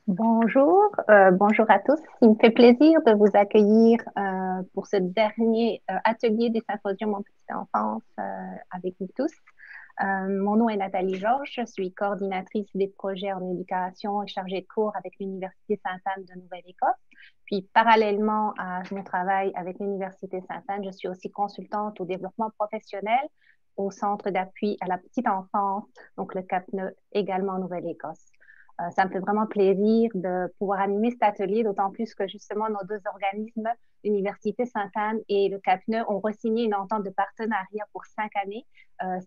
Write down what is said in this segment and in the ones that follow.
Bonjour, bonjour à tous. Il me fait plaisir de vous accueillir pour ce dernier atelier des symposiums en petite enfance avec vous tous. Mon nom est Nathalie Georges, je suis coordinatrice des projets en éducation et chargée de cours avec l'Université Sainte-Anne de Nouvelle-Écosse. Puis, parallèlement à mon travail avec l'Université Sainte-Anne, je suis aussi consultante au développement professionnel au Centre d'appui à la petite enfance, donc le CAPNE, également en Nouvelle-Écosse. Ça me fait vraiment plaisir de pouvoir animer cet atelier, d'autant plus que justement nos deux organismes, l'Université Sainte-Anne et le CAPNE, ont re-signé une entente de partenariat pour 5 années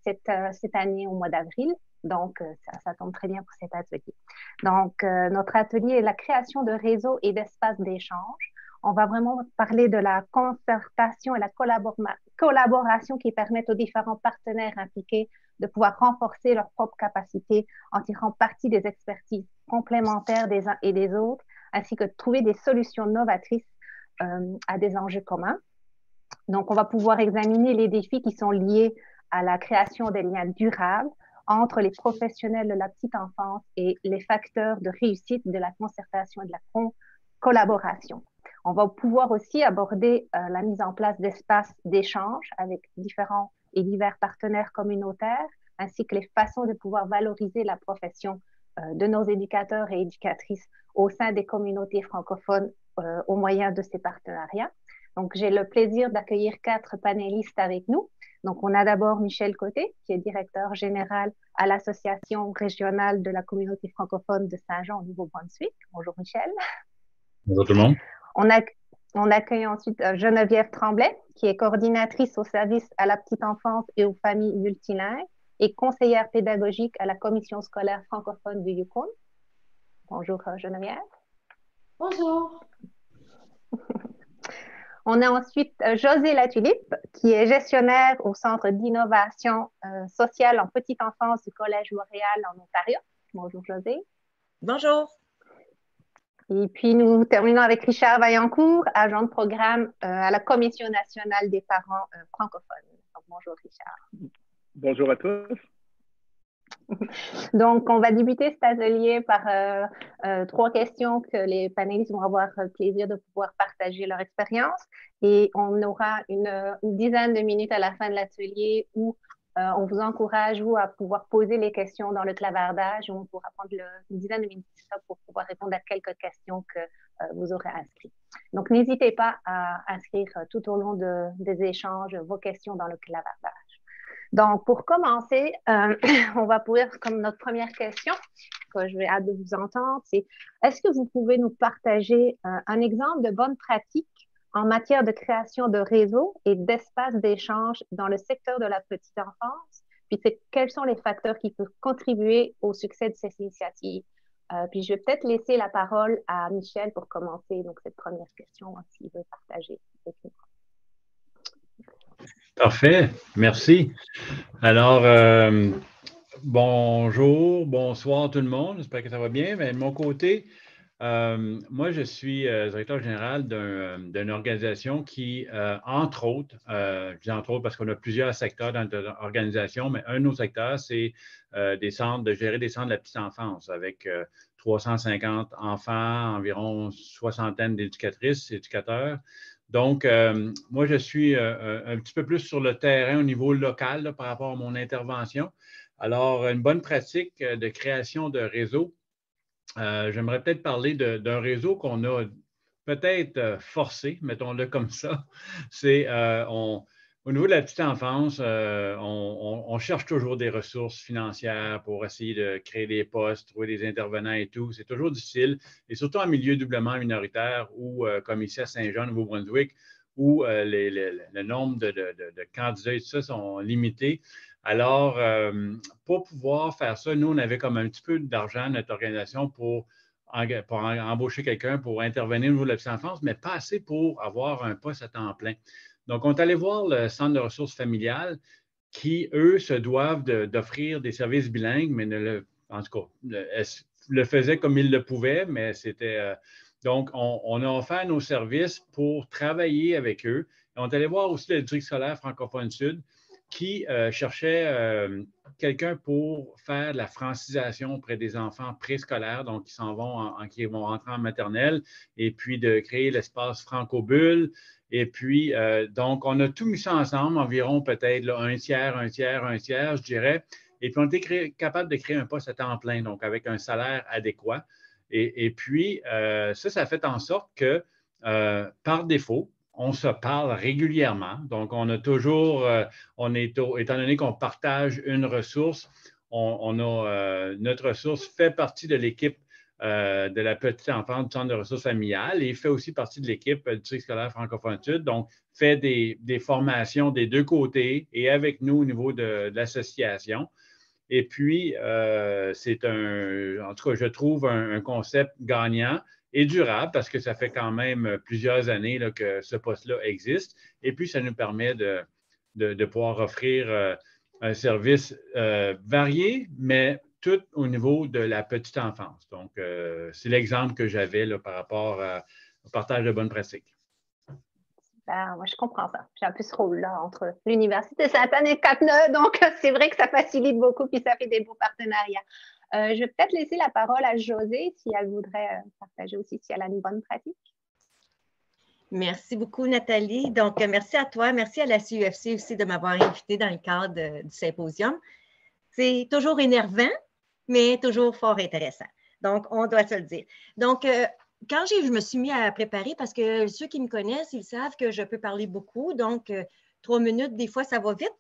cette année au mois d'avril. Donc, ça tombe très bien pour cet atelier. Donc, notre atelier est la création de réseaux et d'espaces d'échange. On va vraiment parler de la concertation et la collaboration qui permettent aux différents partenaires impliqués de pouvoir renforcer leurs propres capacités en tirant parti des expertises complémentaires des uns et des autres, ainsi que de trouver des solutions novatrices à des enjeux communs. Donc, on va pouvoir examiner les défis qui sont liés à la création des liens durables entre les professionnels de la petite enfance et les facteurs de réussite de la concertation et de la collaboration. On va pouvoir aussi aborder la mise en place d'espaces d'échange avec différents et divers partenaires communautaires, ainsi que les façons de pouvoir valoriser la profession de nos éducateurs et éducatrices au sein des communautés francophones au moyen de ces partenariats. Donc, j'ai le plaisir d'accueillir 4 panélistes avec nous. Donc, on a d'abord Michel Côté, qui est directeur général à l'Association régionale de la communauté francophone de Saint-Jean au Nouveau-Brunswick. Bonjour Michel. Bonjour tout le monde. On accueille ensuite Geneviève Tremblay, qui est coordinatrice au service à la petite enfance et aux familles multilingues et conseillère pédagogique à la commission scolaire francophone du Yukon. Bonjour Geneviève. Bonjour. On a ensuite José Latulippe, qui est gestionnaire au Centre d'innovation sociale en petite enfance du Collège Montréal en Ontario. Bonjour José. Bonjour. Et puis, nous terminons avec Richard Vaillancourt, agent de programme à la Commission nationale des parents francophones. Donc, bonjour Richard. Bonjour à tous. Donc, on va débuter cet atelier par 3 questions que les panélistes vont avoir le plaisir de pouvoir partager leur expérience. Et on aura une dizaine de minutes à la fin de l'atelier où on vous encourage, vous, à pouvoir poser les questions dans le clavardage. On pourra prendre une dizaine de minutes pour pouvoir répondre à quelques questions que vous aurez inscrites. Donc, n'hésitez pas à inscrire tout au long des échanges vos questions dans le clavardage. Donc, pour commencer, on va pouvoir, comme notre première question, que je vais hâte de vous entendre, c'est est-ce que vous pouvez nous partager un exemple de bonne pratique en matière de création de réseaux et d'espaces d'échange dans le secteur de la petite enfance? Puis, quels sont les facteurs qui peuvent contribuer au succès de ces initiatives? Puis, je vais peut-être laisser la parole à Michel pour commencer donc, cette première question, s'il veut partager avec nous. Parfait, merci. Alors, bonjour, bonsoir tout le monde, j'espère que ça va bien. Mais de mon côté, moi, je suis directeur général d'une organisation qui, entre autres, je dis entre autres parce qu'on a plusieurs secteurs dans notre organisation, mais un de nos secteurs, c'est de gérer des centres de la petite enfance avec 350 enfants, environ soixantaine d'éducatrices, éducateurs. Donc, moi, je suis un petit peu plus sur le terrain au niveau local là, par rapport à mon intervention. Alors, une bonne pratique de création de réseau. J'aimerais peut-être parler d'un réseau qu'on a peut-être forcé, mettons-le comme ça. C'est au niveau de la petite enfance, on cherche toujours des ressources financières pour essayer de créer des postes, trouver des intervenants et tout. C'est toujours difficile, et surtout en milieu doublement minoritaire ou comme ici à Saint-Jean, Nouveau-Brunswick, où le nombre de candidats et tout ça sont limités. Alors, pour pouvoir faire ça, nous, on avait comme un petit peu d'argent, notre organisation, pour embaucher quelqu'un pour intervenir au niveau de la petite enfance, mais pas assez pour avoir un poste à temps plein. Donc, on est allé voir le Centre de ressources familiales qui, eux, se doivent d'offrir des services bilingues, mais en tout cas, le faisaient comme ils le pouvaient, mais c'était... donc, on a offert nos services pour travailler avec eux. Et on est allé voir aussi le district scolaire francophone sud qui cherchait quelqu'un pour faire de la francisation auprès des enfants préscolaires, donc qui vont rentrer en maternelle, et puis de créer l'espace franco-bulle. Et puis, donc, on a tout mis ça ensemble, environ peut-être là, un tiers, je dirais. Et puis, on a été capable de créer un poste à temps plein, donc avec un salaire adéquat. Et puis, ça fait en sorte que, par défaut, on se parle régulièrement. Donc, on a toujours, étant donné qu'on partage une ressource, notre ressource fait partie de l'équipe de la petite enfance du Centre de ressources familiales et fait aussi partie de l'équipe du district scolaire francophone sud. Donc, fait des formations des deux côtés et avec nous au niveau de l'association. Et puis, en tout cas, je trouve un concept gagnant et durable parce que ça fait quand même plusieurs années là, que ce poste-là existe. Et puis, ça nous permet de pouvoir offrir un service varié, mais tout au niveau de la petite enfance. Donc, c'est l'exemple que j'avais là, par rapport au partage de bonnes pratiques. Ben, moi, je comprends ça. J'ai un peu ce rôle-là entre l'Université Sainte-Anne et Cap-Neu, donc c'est vrai que ça facilite beaucoup, puis ça fait des beaux partenariats. Je vais peut-être laisser la parole à Josée si elle voudrait partager aussi si elle a une bonne pratique. Merci beaucoup, Nathalie. Donc, merci à toi. Merci à la CUFC aussi de m'avoir invitée dans le cadre du symposium. C'est toujours énervant, mais toujours fort intéressant. Donc, on doit se le dire. Donc, quand je me suis mis à préparer, parce que ceux qui me connaissent, ils savent que je peux parler beaucoup. Donc, 3 minutes, des fois, ça va vite.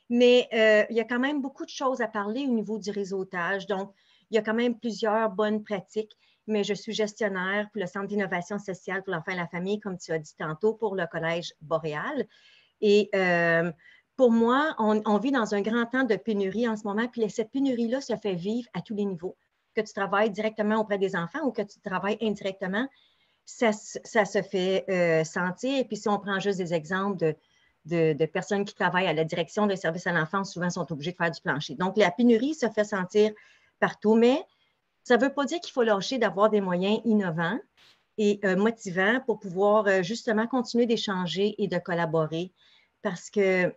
Mais il y a quand même beaucoup de choses à parler au niveau du réseautage. Donc, il y a quand même plusieurs bonnes pratiques. Mais je suis gestionnaire pour le Centre d'innovation sociale pour l'enfant et la famille, comme tu as dit tantôt, pour le Collège Boréal. Et pour moi, on vit dans un grand temps de pénurie en ce moment. Puis cette pénurie-là se fait vivre à tous les niveaux. Que tu travailles directement auprès des enfants ou que tu travailles indirectement, ça se fait sentir. Et puis, si on prend juste des exemples de personnes qui travaillent à la direction des services à l'enfance, souvent sont obligées de faire du plancher. Donc, la pénurie se fait sentir partout, mais ça ne veut pas dire qu'il faut lâcher d'avoir des moyens innovants et motivants pour pouvoir justement continuer d'échanger et de collaborer parce que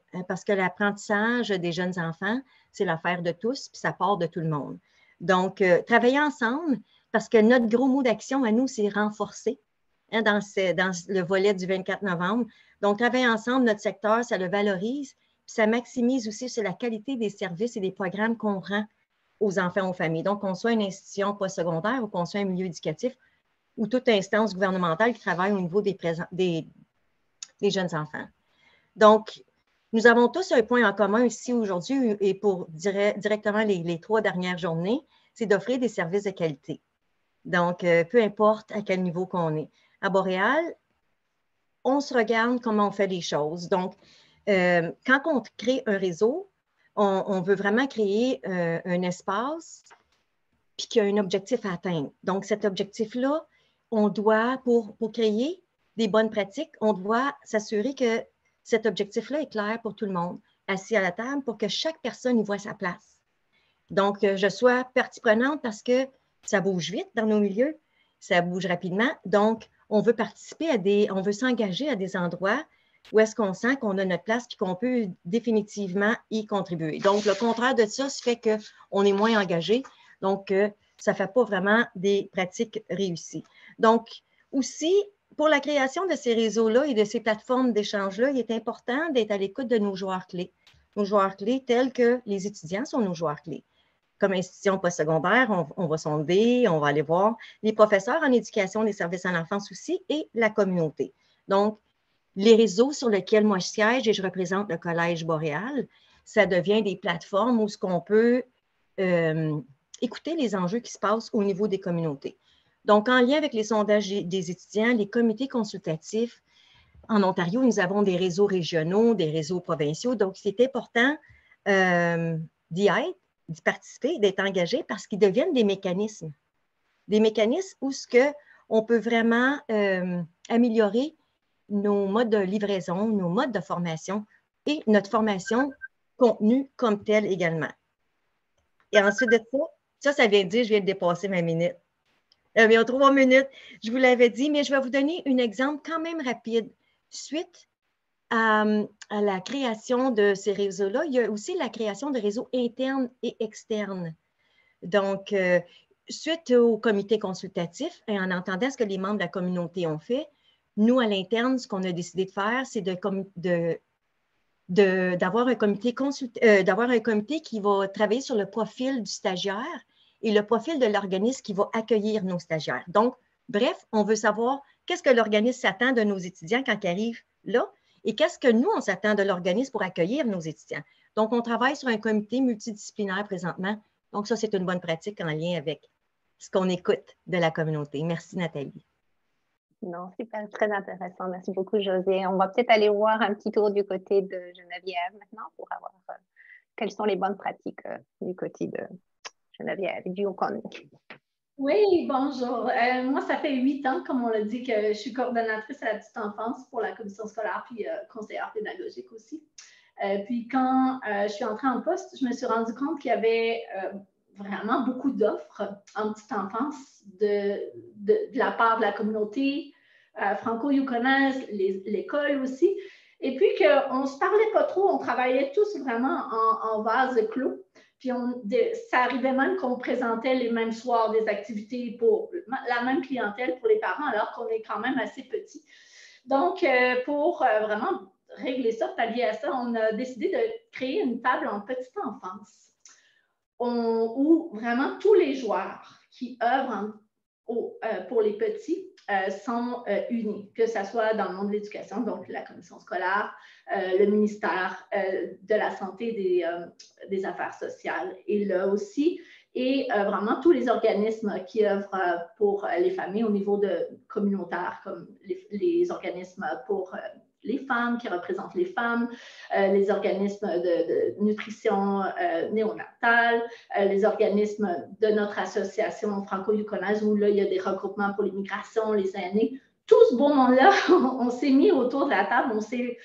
l'apprentissage des jeunes enfants, c'est l'affaire de tous, puis ça part de tout le monde. Donc, travailler ensemble, parce que notre gros mot d'action à nous, c'est renforcer hein, dans le volet du 24 novembre. Donc, travailler ensemble, notre secteur, ça le valorise, puis ça maximise aussi sur la qualité des services et des programmes qu'on rend aux enfants, aux familles. Donc, qu'on soit une institution postsecondaire ou qu'on soit un milieu éducatif ou toute instance gouvernementale qui travaille au niveau des jeunes enfants. Donc, nous avons tous un point en commun ici aujourd'hui et pour directement les 3 dernières journées, c'est d'offrir des services de qualité. Donc, peu importe à quel niveau qu'on est. À Boréal, on se regarde comment on fait les choses. Donc, quand on crée un réseau, on veut vraiment créer un espace puis qu'il y a un objectif à atteindre. Donc, cet objectif-là, on doit, pour créer des bonnes pratiques, on doit s'assurer que cet objectif-là est clair pour tout le monde, assis à la table pour que chaque personne y voit sa place. Donc, je sois partie prenante parce que ça bouge vite dans nos milieux, ça bouge rapidement. Donc, on veut participer on veut s'engager à des endroits où est-ce qu'on sent qu'on a notre place et qu'on peut définitivement y contribuer. Donc, le contraire de ça, fait qu'on est moins engagé. Donc, ça ne fait pas vraiment des pratiques réussies. Donc, aussi, pour la création de ces réseaux-là et de ces plateformes d'échange-là, il est important d'être à l'écoute de nos joueurs clés. Nos joueurs clés tels que les étudiants sont nos joueurs clés. comme institution postsecondaire, on va sonder, on va aller voir les professeurs en éducation des services à l'enfance aussi et la communauté. Donc, les réseaux sur lesquels moi je siège et je représente le Collège Boréal, ça devient des plateformes où ce qu'on peut écouter les enjeux qui se passent au niveau des communautés. Donc, en lien avec les sondages des étudiants, les comités consultatifs, en Ontario, nous avons des réseaux régionaux, des réseaux provinciaux. Donc, c'est important d'y être, d'y participer, d'être engagé parce qu'ils deviennent des mécanismes. Des mécanismes où on peut vraiment améliorer nos modes de livraison, nos modes de formation et notre formation contenue comme telle également. Et ensuite de ça vient de dire, je viens de dépasser ma minute. Mais en 3 minutes, je vous l'avais dit, mais je vais vous donner un exemple quand même rapide. Suite à la création de ces réseaux-là, il y a aussi la création de réseaux internes et externes. Donc, suite au comité consultatif et en entendant ce que les membres de la communauté ont fait, nous, à l'interne, ce qu'on a décidé de faire, c'est d'avoir un comité qui va travailler sur le profil du stagiaire et le profil de l'organisme qui va accueillir nos stagiaires. Donc, bref, on veut savoir qu'est-ce que l'organisme s'attend de nos étudiants quand ils arrivent là et qu'est-ce que nous, on s'attend de l'organisme pour accueillir nos étudiants. Donc, on travaille sur un comité multidisciplinaire présentement. Donc, ça, c'est une bonne pratique en lien avec ce qu'on écoute de la communauté. Merci, Nathalie. Non, super, très intéressant. Merci beaucoup, Josée. On va peut-être aller voir un petit tour du côté de Geneviève maintenant pour avoir quelles sont les bonnes pratiques du côté de Geneviève et du Yukon. Oui, bonjour. Moi, ça fait 8 ans, comme on l'a dit, que je suis coordonnatrice à la petite enfance pour la commission scolaire, puis conseillère pédagogique aussi. Puis quand je suis entrée en poste, je me suis rendu compte qu'il y avait vraiment beaucoup d'offres en petite enfance de la part de la communauté franco-yukonaise, l'école aussi. Et puis qu'on ne se parlait pas trop, on travaillait tous vraiment en vase clos. Puis ça arrivait même qu'on présentait les mêmes soirs des activités pour la même clientèle pour les parents, alors qu'on est quand même assez petit. Donc, pour vraiment régler ça, pallier à ça, on a décidé de créer une table en petite enfance où vraiment tous les joueurs qui œuvrent pour les petits sont unis, que ce soit dans le monde de l'éducation, donc la commission scolaire, le ministère de la Santé des Affaires sociales est là aussi, et vraiment tous les organismes qui œuvrent pour les familles au niveau communautaire, comme les organismes pour les femmes, qui représentent les femmes, les organismes de nutrition néonatale, les organismes de notre association franco-yukonaise, où là, il y a des regroupements pour l'immigration, les aînés. Tout ce beau monde-là, on s'est mis autour de la table, on s'est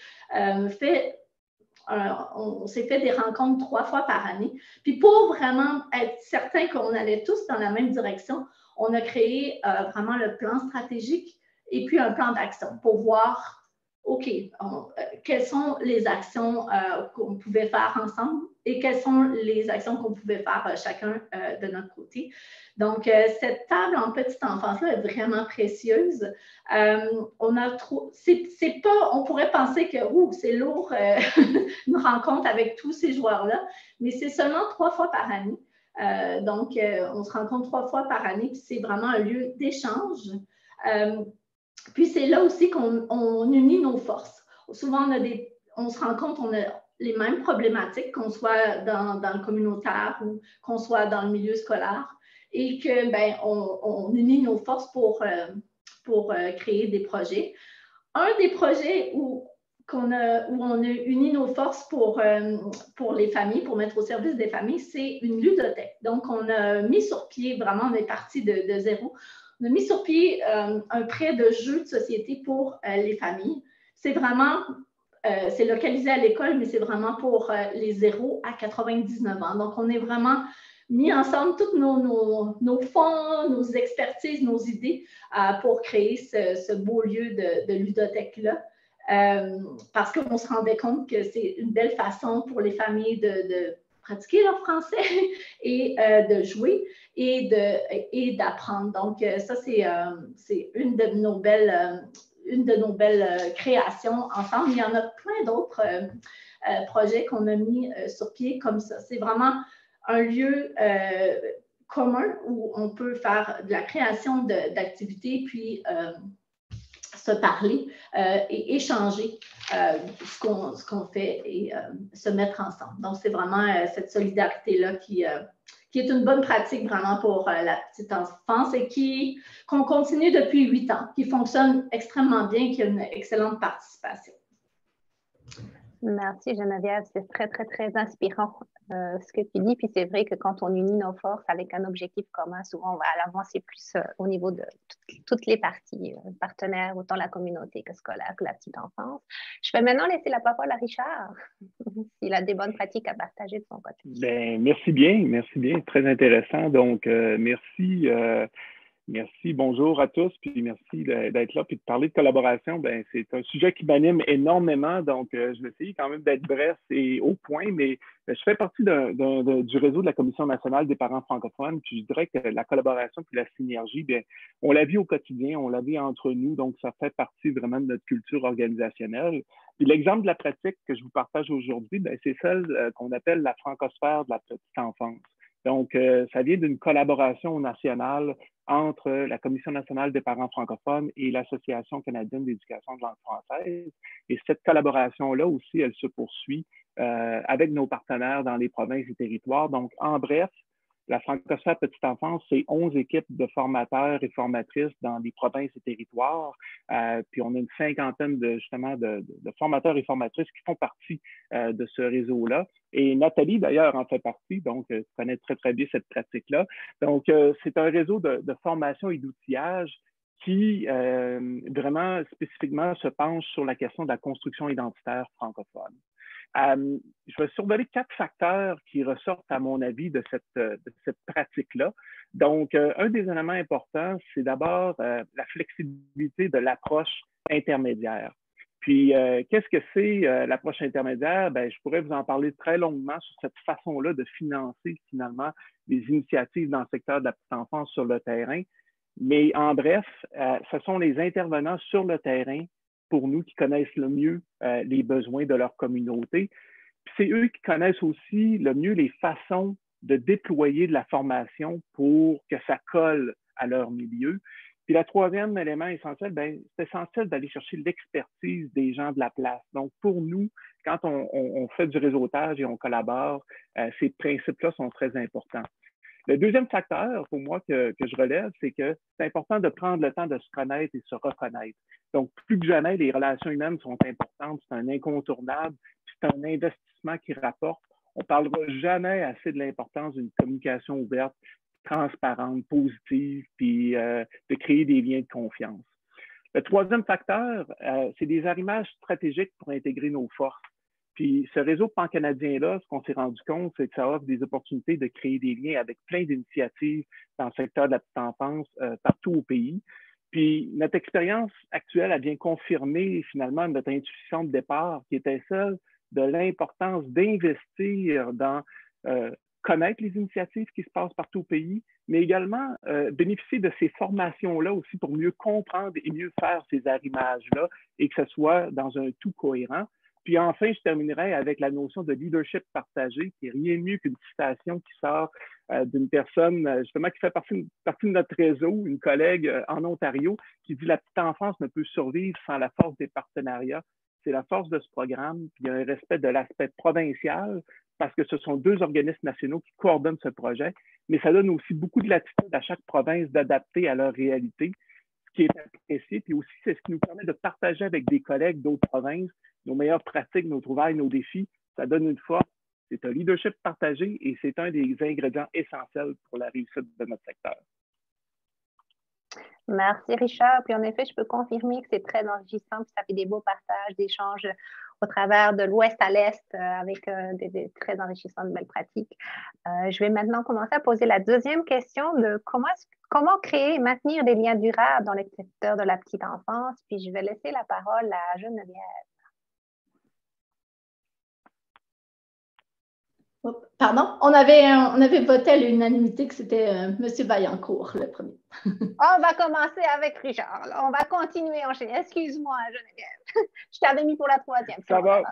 fait des rencontres 3 fois par année. Puis pour vraiment être certain qu'on allait tous dans la même direction, on a créé vraiment le plan stratégique et puis un plan d'action pour voir OK, quelles sont les actions qu'on pouvait faire ensemble et quelles sont les actions qu'on pouvait faire chacun de notre côté. Donc, cette table en petite enfance-là est vraiment précieuse. On pourrait penser que c'est lourd une rencontre avec tous ces joueurs-là, mais c'est seulement 3 fois par année. Donc, on se rencontre 3 fois par année, puis c'est vraiment un lieu d'échange. Puis c'est là aussi qu'on unit nos forces. Souvent, on se rend compte qu'on a les mêmes problématiques, qu'on soit dans le communautaire ou qu'on soit dans le milieu scolaire, et qu'on unit nos forces pour créer des projets. Un des projets où on a uni nos forces pour les familles, pour mettre au service des familles, c'est une ludothèque. Donc, on a mis sur pied, vraiment, on est parti de zéro. On a mis sur pied un prêt de jeux de société pour les familles. C'est vraiment, c'est localisé à l'école, mais c'est vraiment pour les 0 à 99 ans. Donc, on est vraiment mis ensemble tous nos fonds, nos expertises, nos idées pour créer ce beau lieu de ludothèque-là. Parce qu'on se rendait compte que c'est une belle façon pour les familles de pratiquer leur français et de jouer et d'apprendre. Donc, ça, c'est une de nos belles créations ensemble. Il y en a plein d'autres projets qu'on a mis sur pied comme ça. C'est vraiment un lieu commun où on peut faire de la création d'activités, puis se parler et échanger ce qu'on fait et se mettre ensemble. Donc, c'est vraiment cette solidarité-là qui est une bonne pratique vraiment pour la petite enfance et qu'on continue depuis 8 ans, qui fonctionne extrêmement bien, qui a une excellente participation. Merci Geneviève, c'est très, très, très inspirant ce que tu dis. Puis c'est vrai que quand on unit nos forces avec un objectif commun, souvent on va avancer plus au niveau de toutes les parties, partenaires, autant la communauté que scolaire que la petite enfance. Je vais maintenant laisser la parole à Richard, s'il a des bonnes pratiques à partager de son côté. Ben, merci bien, très intéressant. Donc, merci. Merci, bonjour à tous, puis merci d'être là, puis de parler de collaboration. Ben, c'est un sujet qui m'anime énormément, donc je vais essayer quand même d'être bref et au point, mais je fais partie du réseau de la Commission nationale des parents francophones, puis je dirais que la collaboration puis la synergie, bien, on la vit au quotidien, on la vit entre nous, donc ça fait partie vraiment de notre culture organisationnelle. Puis l'exemple de la pratique que je vous partage aujourd'hui, ben, c'est celle qu'on appelle la francosphère de la petite enfance. Donc, ça vient d'une collaboration nationale entre la Commission nationale des parents francophones et l'Association canadienne d'éducation de langue française. Et cette collaboration-là aussi, elle se poursuit avec nos partenaires dans les provinces et territoires. Donc, en bref, la francosphère petite enfance, c'est 11 équipes de formateurs et formatrices dans les provinces et territoires. Puis on a une cinquantaine de formateurs et formatrices qui font partie de ce réseau-là. Et Nathalie, d'ailleurs, en fait partie, donc tu connais très, très bien cette pratique-là. Donc, c'est un réseau de formation et d'outillage qui vraiment spécifiquement se penche sur la question de la construction identitaire francophone. Je vais survoler 4 facteurs qui ressortent, à mon avis, de cette pratique-là. Donc, un des éléments importants, c'est d'abord la flexibilité de l'approche intermédiaire. Puis, qu'est-ce que c'est l'approche intermédiaire? Ben, je pourrais vous en parler très longuement sur cette façon-là de financer, finalement, des initiatives dans le secteur de la petite enfance sur le terrain. Mais en bref, ce sont les intervenants sur le terrain pour nous qui connaissent le mieux les besoins de leur communauté. C'est eux qui connaissent aussi le mieux les façons de déployer de la formation pour que ça colle à leur milieu. Puis le troisième élément essentiel, ben, c'est essentiel d'aller chercher l'expertise des gens de la place. Donc, pour nous, quand on fait du réseautage et on collabore, ces principes-là sont très importants. Le deuxième facteur, pour moi, que je relève, c'est que c'est important de prendre le temps de se connaître et de se reconnaître. Donc, plus que jamais, les relations humaines sont importantes, c'est un incontournable, c'est un investissement qui rapporte. On ne parlera jamais assez de l'importance d'une communication ouverte, transparente, positive, puis de créer des liens de confiance. Le troisième facteur, c'est des arrimages stratégiques pour intégrer nos forces. Puis ce réseau pan-canadien-là, ce qu'on s'est rendu compte, c'est que ça offre des opportunités de créer des liens avec plein d'initiatives dans le secteur de la petite enfance partout au pays. Puis notre expérience actuelle a bien confirmé finalement notre intuition de départ qui était celle de l'importance d'investir dans connaître les initiatives qui se passent partout au pays, mais également bénéficier de ces formations-là aussi pour mieux comprendre et mieux faire ces arrimages-là et que ce soit dans un tout cohérent. Puis enfin, je terminerai avec la notion de leadership partagé, qui est rien de mieux qu'une citation qui sort d'une personne justement qui fait partie de notre réseau, une collègue en Ontario, qui dit « La petite enfance ne peut survivre sans la force des partenariats ». C'est la force de ce programme, puis il y a un respect de l'aspect provincial, parce que ce sont 2 organismes nationaux qui coordonnent ce projet, mais ça donne aussi beaucoup de latitude à chaque province d'adapter à leur réalité, ce qui est apprécié, puis aussi c'est ce qui nous permet de partager avec des collègues d'autres provinces nos meilleures pratiques, nos trouvailles, nos défis. Ça donne une force, c'est un leadership partagé et c'est un des ingrédients essentiels pour la réussite de notre secteur. Merci Richard. Puis en effet, je peux confirmer que c'est très enrichissant, puis ça fait des beaux partages, d'échanges au travers de l'ouest à l'est avec des très enrichissantes belles pratiques. Je vais maintenant commencer à poser la deuxième question de comment créer et maintenir des liens durables dans le secteur de la petite enfance. Puis je vais laisser la parole à Geneviève. Pardon, on avait voté à l'unanimité que c'était M. Vaillancourt le premier. On va commencer avec Richard. Alors, on va continuer, enchaîner. Excuse-moi, Geneviève. Je t'avais mis pour la troisième. Ça va,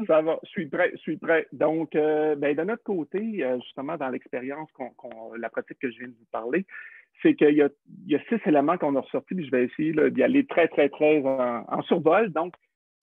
ça va. Je suis prêt. Donc, de notre côté, justement, dans l'expérience, la pratique que je viens de vous parler, c'est qu'il y a 6 éléments qu'on a ressortis, puis je vais essayer d'y aller très en survol. Donc,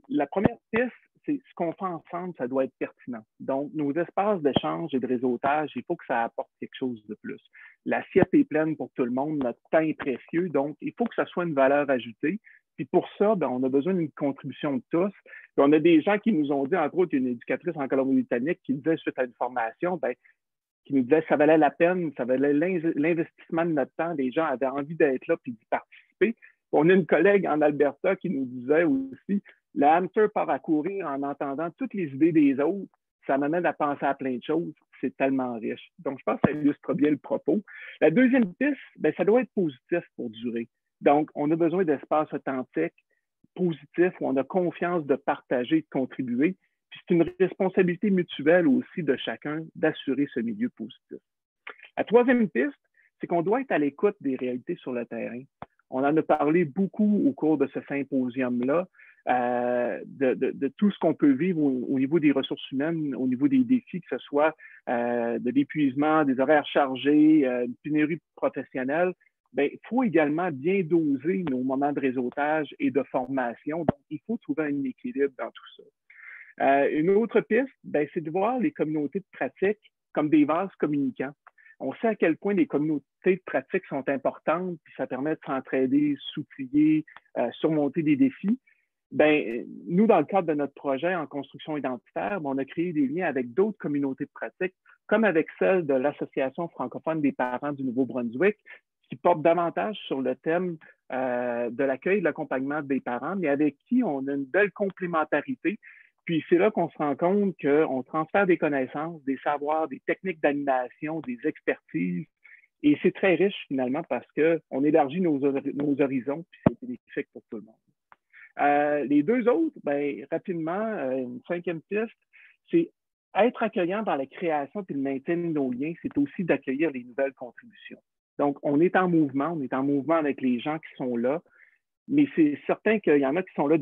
la première piste, c'est ce qu'on fait ensemble, ça doit être pertinent. Donc, nos espaces d'échange et de réseautage, il faut que ça apporte quelque chose de plus. L'assiette est pleine pour tout le monde, notre temps est précieux, donc il faut que ça soit une valeur ajoutée. Puis pour ça, on a besoin d'une contribution de tous. Puis on a des gens qui nous ont dit, entre autres, une éducatrice en Colombie-Britannique qui disait suite à une formation, qui nous disait que ça valait la peine, ça valait l'investissement de notre temps, les gens avaient envie d'être là puis d'y participer. Puis on a une collègue en Alberta qui nous disait aussi, le hamster part à courir en entendant toutes les idées des autres, ça m'amène à penser à plein de choses, c'est tellement riche. Donc, je pense que ça illustre bien le propos. La deuxième piste, ça doit être positif pour durer. Donc, on a besoin d'espaces authentiques, positifs, où on a confiance de partager, de contribuer. Puis c'est une responsabilité mutuelle aussi de chacun d'assurer ce milieu positif. La troisième piste, c'est qu'on doit être à l'écoute des réalités sur le terrain. On en a parlé beaucoup au cours de ce symposium-là, de tout ce qu'on peut vivre au niveau des ressources humaines, au niveau des défis, que ce soit de l'épuisement, des horaires chargés, une pénurie professionnelle. Il faut également bien doser nos moments de réseautage et de formation. Donc, il faut trouver un équilibre dans tout ça. Une autre piste, c'est de voir les communautés de pratique comme des vases communicants. On sait à quel point les communautés de pratique sont importantes, puis ça permet de s'entraider, s'outiller, surmonter des défis. Nous, dans le cadre de notre projet en construction identitaire, on a créé des liens avec d'autres communautés de pratique, comme avec celle de l'Association francophone des parents du Nouveau-Brunswick, qui porte davantage sur le thème de l'accueil et de l'accompagnement des parents, mais avec qui on a une belle complémentarité. Puis c'est là qu'on se rend compte qu'on transfère des connaissances, des savoirs, des techniques d'animation, des expertises. Et c'est très riche finalement parce qu'on élargit nos horizons, puis c'est bénéfique pour tout le monde. Les deux autres, rapidement, une cinquième piste, c'est être accueillant dans la création et le maintien de nos liens, c'est aussi d'accueillir les nouvelles contributions. Donc, on est en mouvement avec les gens qui sont là, mais c'est certain qu'il y en a qui sont là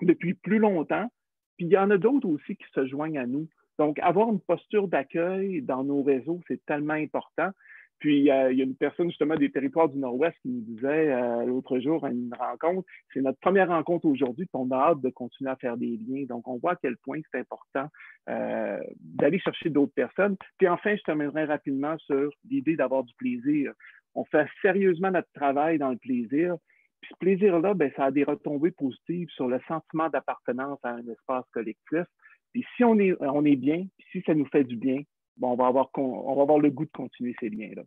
depuis plus longtemps, puis il y en a d'autres aussi qui se joignent à nous. Donc, avoir une posture d'accueil dans nos réseaux, c'est tellement important. Puis, il y a une personne justement des territoires du Nord-Ouest qui nous disait l'autre jour à une rencontre, c'est notre première rencontre aujourd'hui, puis on a hâte de continuer à faire des liens. Donc, on voit à quel point c'est important d'aller chercher d'autres personnes. Puis enfin, je terminerai rapidement sur l'idée d'avoir du plaisir. On fait sérieusement notre travail dans le plaisir. Puis ce plaisir-là, ça a des retombées positives sur le sentiment d'appartenance à un espace collectif. Puis si on est bien, puis si ça nous fait du bien, on va avoir le goût de continuer ces liens-là.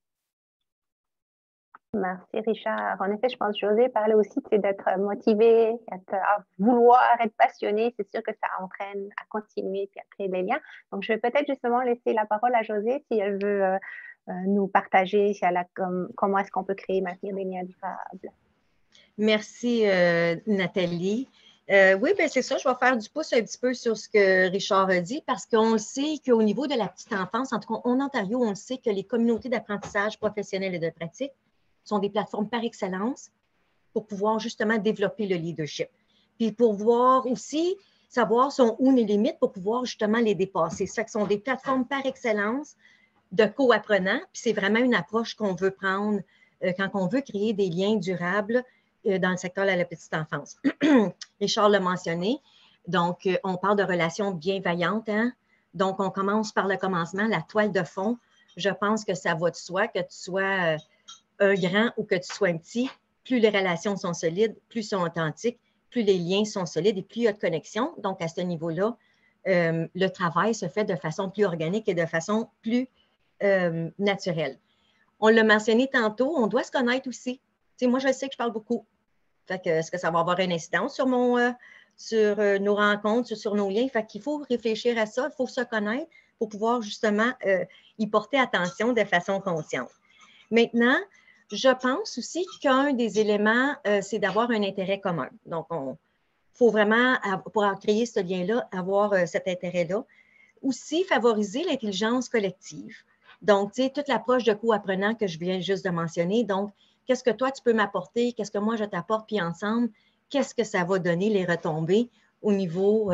Merci, Richard. En effet, je pense que José parlait aussi d'être motivé, à vouloir être passionné. C'est sûr que ça entraîne à continuer et à créer des liens. Donc, je vais peut-être justement laisser la parole à José si elle veut nous partager comment est-ce qu'on peut créer et maintenir des liens durables. Merci, Nathalie. Oui, c'est ça, je vais faire du pouce un petit peu sur ce que Richard a dit parce qu'on sait qu'au niveau de la petite enfance, en tout cas en Ontario, on sait que les communautés d'apprentissage professionnel et de pratique sont des plateformes par excellence pour pouvoir justement développer le leadership. Puis pour pouvoir aussi savoir sont où les limites pour pouvoir justement les dépasser. Ça fait que ce sont des plateformes par excellence de co-apprenants, puis c'est vraiment une approche qu'on veut prendre quand on veut créer des liens durables dans le secteur de la petite enfance. Richard l'a mentionné, donc on parle de relations bienveillantes, hein? Donc on commence par le commencement, la toile de fond. Je pense que ça va de soi, que tu sois un grand ou que tu sois un petit, plus les relations sont solides, plus sont authentiques, plus les liens sont solides et plus il y a de connexion. Donc à ce niveau-là, le travail se fait de façon plus organique et de façon plus naturelle. On l'a mentionné tantôt, on doit se connaître aussi. Tu sais, moi, je sais que je parle beaucoup. Fait que, est-ce que ça va avoir une incidence sur nos rencontres, sur nos liens? Fait qu'il faut réfléchir à ça, il faut se connaître pour pouvoir justement y porter attention de façon consciente. Maintenant, je pense aussi qu'un des éléments, c'est d'avoir un intérêt commun. Donc, il faut vraiment, pour créer ce lien-là, avoir cet intérêt-là. Aussi, favoriser l'intelligence collective. Donc, tu sais, toute l'approche de co-apprenant que je viens juste de mentionner. Donc, qu'est-ce que toi, tu peux m'apporter? Qu'est-ce que moi, je t'apporte? Puis ensemble, qu'est-ce que ça va donner, les retombées au niveau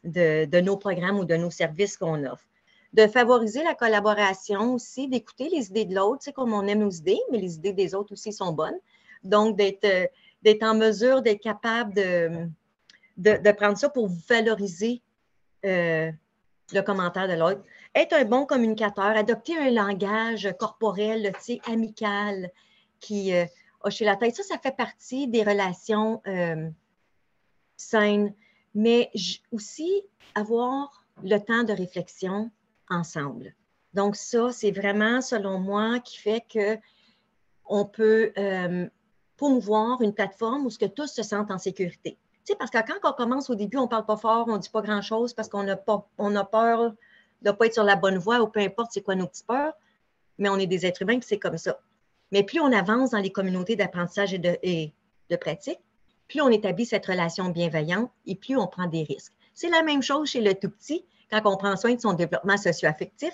de nos programmes ou de nos services qu'on offre? De favoriser la collaboration aussi, d'écouter les idées de l'autre. Tu sais, comme on aime nos idées, mais les idées des autres aussi sont bonnes. Donc, d'être en mesure, d'être capable de prendre ça pour valoriser le commentaire de l'autre. Être un bon communicateur, adopter un langage corporel, tu sais, amical, qui hocher la tête. Ça fait partie des relations saines, mais aussi avoir le temps de réflexion ensemble. Donc ça, c'est vraiment, selon moi, qui fait qu'on peut promouvoir une plateforme où ce que tous se sentent en sécurité. Tu sais, parce que quand on commence au début, on ne parle pas fort, on ne dit pas grand-chose parce qu'on a peur de ne pas être sur la bonne voie ou peu importe c'est quoi nos petites peurs, mais on est des êtres humains et c'est comme ça. Mais plus on avance dans les communautés d'apprentissage et de pratique, plus on établit cette relation bienveillante et plus on prend des risques. C'est la même chose chez le tout petit. Quand on prend soin de son développement socio-affectif,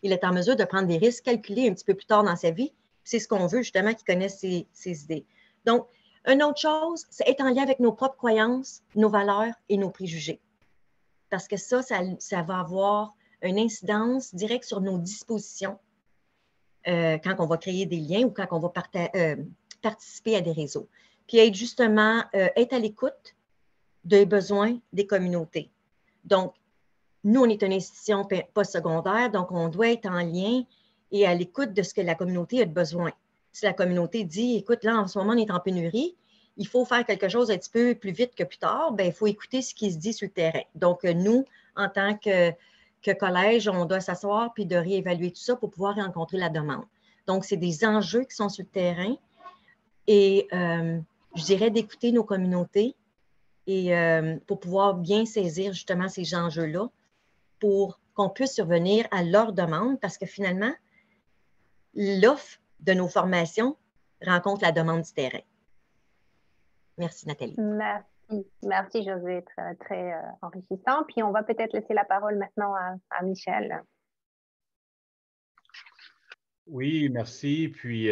il est en mesure de prendre des risques calculés un petit peu plus tard dans sa vie. C'est ce qu'on veut, justement, qu'il connaisse ses idées. Donc, une autre chose, c'est être en lien avec nos propres croyances, nos valeurs et nos préjugés. Parce que ça va avoir une incidence directe sur nos dispositions quand on va créer des liens ou quand on va participer à des réseaux. Puis être justement, être à l'écoute des besoins des communautés. Donc, nous, on est une institution postsecondaire, donc on doit être en lien et à l'écoute de ce que la communauté a de besoin. Si la communauté dit, écoute, là, en ce moment, on est en pénurie, il faut faire quelque chose un petit peu plus vite que plus tard, bien, il faut écouter ce qui se dit sur le terrain. Donc, nous, en tant que collège, on doit s'asseoir puis de réévaluer tout ça pour pouvoir rencontrer la demande. Donc, c'est des enjeux qui sont sur le terrain et je dirais d'écouter nos communautés et pour pouvoir bien saisir justement ces enjeux-là pour qu'on puisse survenir à leurs demandes parce que finalement, l'offre de nos formations rencontre la demande du terrain. Merci, Nathalie. Merci José, très, très enrichissant. Puis on va peut-être laisser la parole maintenant à Michel. Oui, merci. Puis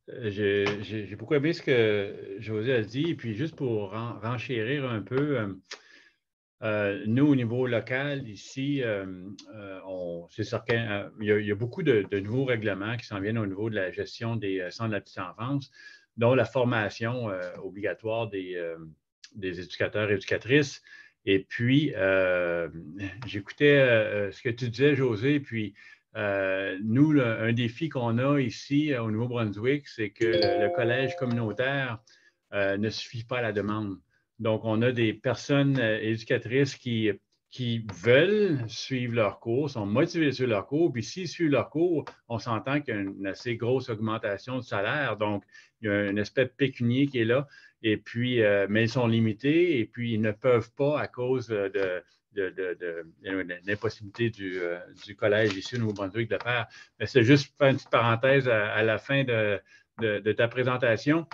j'ai beaucoup aimé ce que José a dit. Et puis juste pour renchérir un peu, nous, au niveau local, ici, c'est certain, il y a beaucoup de nouveaux règlements qui s'en viennent au niveau de la gestion des centres de la petite enfance, dont la formation obligatoire des éducateurs et éducatrices. Et puis, j'écoutais ce que tu disais, José, puis nous, un défi qu'on a ici au Nouveau-Brunswick, c'est que le collège communautaire ne suffit pas à la demande. Donc, on a des personnes éducatrices qui veulent suivre leurs cours, sont motivées sur leurs cours, puis s'ils suivent leurs cours, on s'entend qu'il y a une assez grosse augmentation de salaire. Donc, il y a un aspect pécunier qui est là, et puis, mais ils sont limités, et puis ils ne peuvent pas à cause de l'impossibilité du collège ici au Nouveau-Brunswick de faire. Mais c'est juste faire une petite parenthèse à la fin de ta présentation.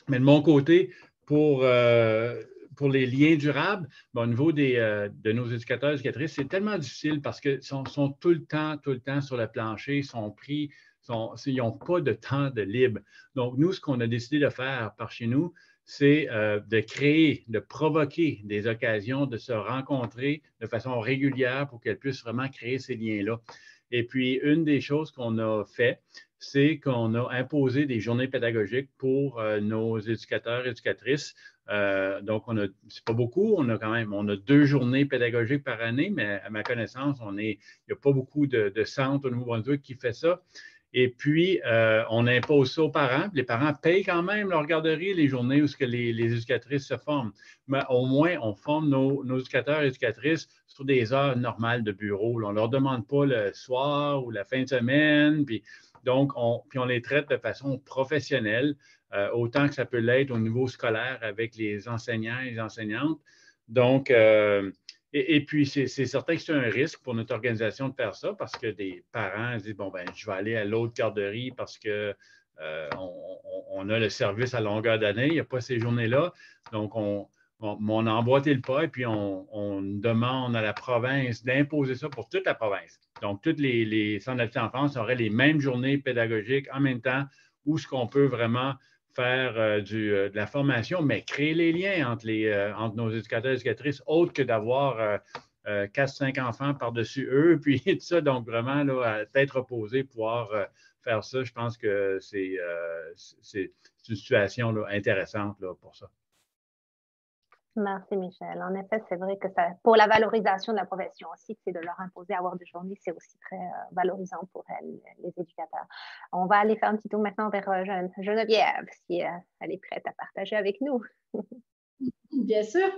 Mais de mon côté, pour les liens durables, au niveau de nos éducateurs et éducatrices, c'est tellement difficile parce qu'ils sont tout le temps sur le plancher, sont pris, ils n'ont pas de temps de libre. Donc, nous, ce qu'on a décidé de faire par chez nous, c'est de créer, de provoquer des occasions de se rencontrer de façon régulière pour qu'elles puissent vraiment créer ces liens-là. Et puis, une des choses qu'on a fait, c'est qu'on a imposé des journées pédagogiques pour nos éducateurs et éducatrices. Donc, c'est pas beaucoup, on a 2 journées pédagogiques par année, mais à ma connaissance, il n'y a pas beaucoup de centres au Nouveau-Brunswick qui fait ça. Et puis, on impose ça aux parents. Les parents payent quand même leur garderie les journées où les éducatrices se forment. Mais au moins, on forme nos éducateurs et éducatrices sur des heures normales de bureau. On ne leur demande pas le soir ou la fin de semaine. Donc, on les traite de façon professionnelle, autant que ça peut l'être au niveau scolaire avec les enseignants et les enseignantes. Donc, et puis, c'est certain que c'est un risque pour notre organisation de faire ça parce que des parents disent, bon, ben, je vais aller à l'autre garderie parce que on a le service à longueur d'année, il n'y a pas ces journées-là. Donc, on a emboîté le pas et puis on demande à la province d'imposer ça pour toute la province. Donc, tous les centres d'activité enfance auraient les mêmes journées pédagogiques en même temps où ce qu'on peut vraiment faire de la formation, mais créer les liens entre nos éducateurs et éducatrices, autre que d'avoir 4-5 enfants par-dessus eux, puis tout ça. Donc, vraiment, là, à tête reposée, pouvoir faire ça, je pense que c'est une situation là, intéressante là, pour ça. Merci, Michel. En effet, c'est vrai que ça, pour la valorisation de la profession aussi, c'est de leur imposer à avoir des journées, c'est aussi très valorisant pour elles, les éducateurs. On va aller faire un petit tour maintenant vers Geneviève, si elle est prête à partager avec nous. Bien sûr.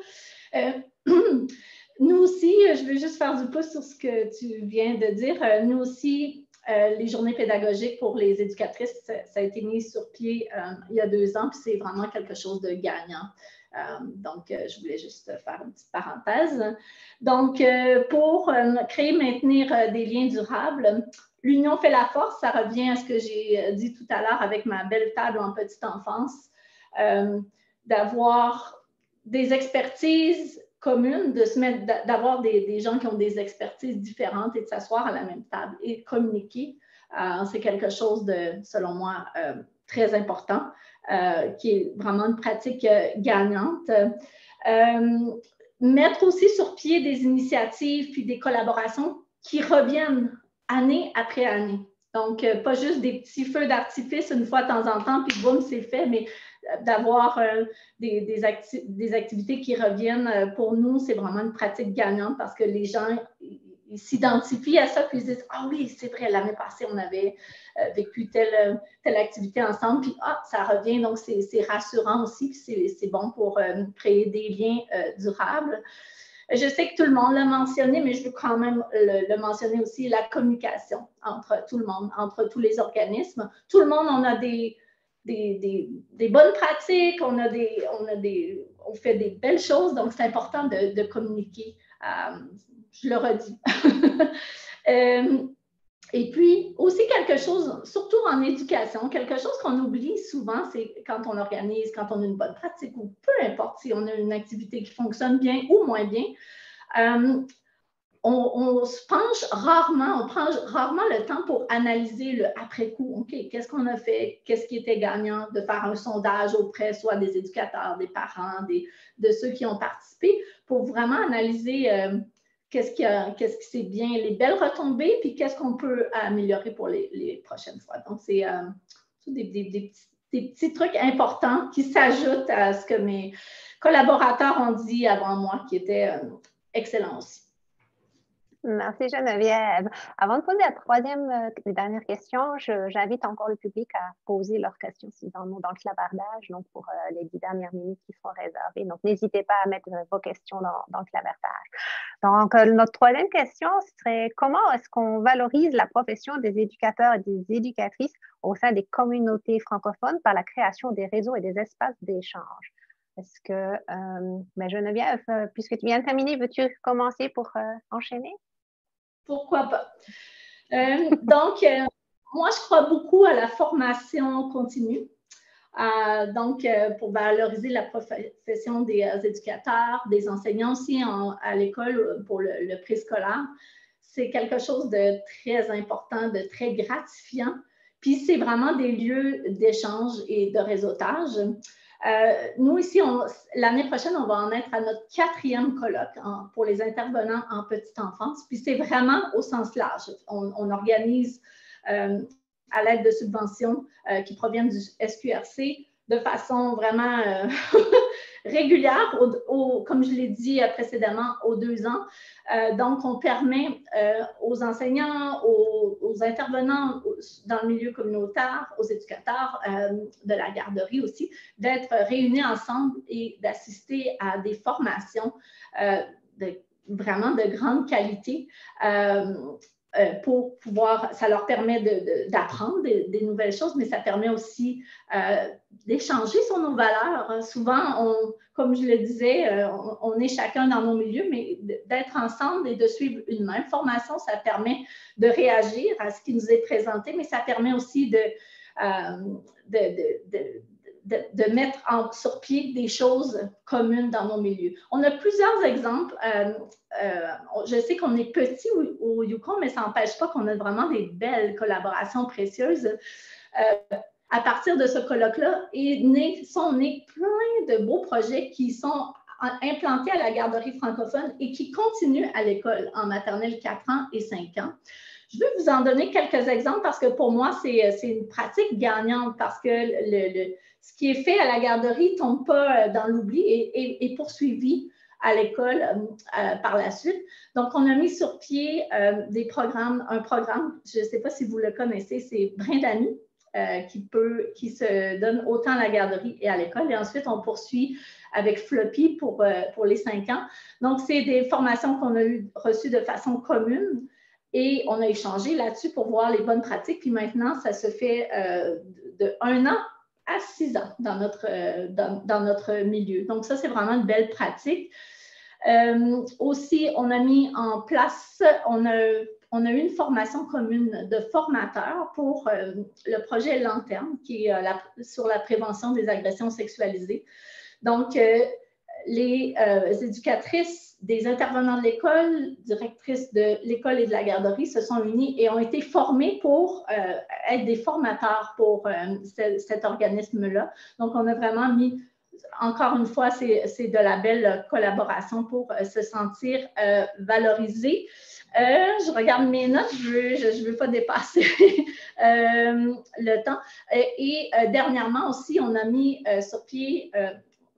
Nous aussi, je veux juste faire du pouce sur ce que tu viens de dire. Nous aussi, les journées pédagogiques pour les éducatrices, ça a été mis sur pied il y a 2 ans, puis c'est vraiment quelque chose de gagnant. Donc, je voulais juste faire une petite parenthèse. Donc, pour créer et maintenir des liens durables, l'union fait la force. Ça revient à ce que j'ai dit tout à l'heure avec ma belle table en petite enfance, d'avoir des expertises communes, d'avoir des gens qui ont des expertises différentes et de s'asseoir à la même table et communiquer. C'est quelque chose de, selon moi, très important. Qui est vraiment une pratique gagnante. Mettre aussi sur pied des initiatives puis des collaborations qui reviennent année après année. Donc, pas juste des petits feux d'artifice une fois de temps en temps, puis boum, c'est fait, mais d'avoir des activités qui reviennent pour nous, c'est vraiment une pratique gagnante parce que les gens ils s'identifient à ça, puis ils disent « Ah oui, c'est vrai, l'année passée, on avait vécu telle activité ensemble, puis ça revient, donc c'est rassurant aussi, puis c'est bon pour créer des liens durables. » Je sais que tout le monde l'a mentionné, mais je veux quand même le mentionner aussi, la communication entre tout le monde, entre tous les organismes. Tout le monde, on a des bonnes pratiques, on fait des belles choses, donc c'est important de communiquer. Je le redis. Et puis, aussi quelque chose, surtout en éducation, quelque chose qu'on oublie souvent, c'est quand on organise, quand on a une bonne pratique ou peu importe si on a une activité qui fonctionne bien ou moins bien, on se penche rarement, on prend rarement le temps pour analyser le après-coup. OK, qu'est-ce qu'on a fait? Qu'est-ce qui était gagnant? De faire un sondage auprès soit des éducateurs, des parents, de ceux qui ont participé pour vraiment analyser qu'est-ce qui s'est bien, les belles retombées, puis qu'est-ce qu'on peut améliorer pour les prochaines fois. Donc, c'est des petits trucs importants qui s'ajoutent à ce que mes collaborateurs ont dit avant moi, qui était excellent aussi. Merci Geneviève. Avant de poser la troisième et dernière question, j'invite encore le public à poser leurs questions s'ils en ont dans le clavardage, donc pour les 10 dernières minutes qui sont réservées. Donc, n'hésitez pas à mettre vos questions dans le clavardage. Donc, notre troisième question serait comment est-ce qu'on valorise la profession des éducateurs et des éducatrices au sein des communautés francophones par la création des réseaux et des espaces d'échange? Est-ce que, Geneviève, puisque tu viens de terminer, veux-tu commencer pour enchaîner? Pourquoi pas? Donc, moi, je crois beaucoup à la formation continue. Donc, pour valoriser la profession des éducateurs, des enseignants aussi à l'école pour le préscolaire, c'est quelque chose de très important, de très gratifiant. Puis, c'est vraiment des lieux d'échange et de réseautage. Nous, ici, l'année prochaine, on va en être à notre 4e colloque pour les intervenants en petite enfance. Puis c'est vraiment au sens large. On organise à l'aide de subventions qui proviennent du SQRC de façon vraiment régulière, comme je l'ai dit précédemment, aux 2 ans. Donc, on permet aux enseignants, aux intervenants dans le milieu communautaire, aux éducateurs de la garderie aussi, d'être réunis ensemble et d'assister à des formations vraiment de grande qualité pour pouvoir, ça leur permet d'apprendre des nouvelles choses, mais ça permet aussi d'échanger sur nos valeurs. Souvent, comme je le disais, on est chacun dans nos milieux, mais d'être ensemble et de suivre une même formation, ça permet de réagir à ce qui nous est présenté, mais ça permet aussi de mettre sur pied des choses communes dans nos milieux. On a plusieurs exemples. Je sais qu'on est petit au Yukon, mais ça n'empêche pas qu'on a vraiment des belles collaborations précieuses. À partir de ce colloque-là, sont nés plein de beaux projets qui sont implantés à la garderie francophone et qui continuent à l'école en maternelle 4 ans et 5 ans. Je vais vous en donner quelques exemples parce que pour moi, c'est une pratique gagnante parce que ce qui est fait à la garderie ne tombe pas dans l'oubli et est poursuivi à l'école par la suite. Donc, on a mis sur pied un programme, je ne sais pas si vous le connaissez, c'est Brin d'amis, qui se donne autant à la garderie et à l'école. Et ensuite, on poursuit avec Floppy pour les 5 ans. Donc, c'est des formations qu'on a reçues de façon commune. Et on a échangé là-dessus pour voir les bonnes pratiques. Puis maintenant, ça se fait de 1 an à 6 ans dans notre milieu. Donc, ça, c'est vraiment une belle pratique. Aussi, on a mis en place, on a eu une formation commune de formateurs pour le projet Lanterne, qui est sur la prévention des agressions sexualisées. Donc, les éducatrices des intervenants de l'école, directrices de l'école et de la garderie se sont unies et ont été formées pour être des formateurs pour cet organisme-là. Donc, on a vraiment mis, encore une fois, c'est de la belle collaboration pour se sentir valorisé. Je regarde mes notes, je veux pas dépasser le temps. Et dernièrement aussi, on a mis sur pied...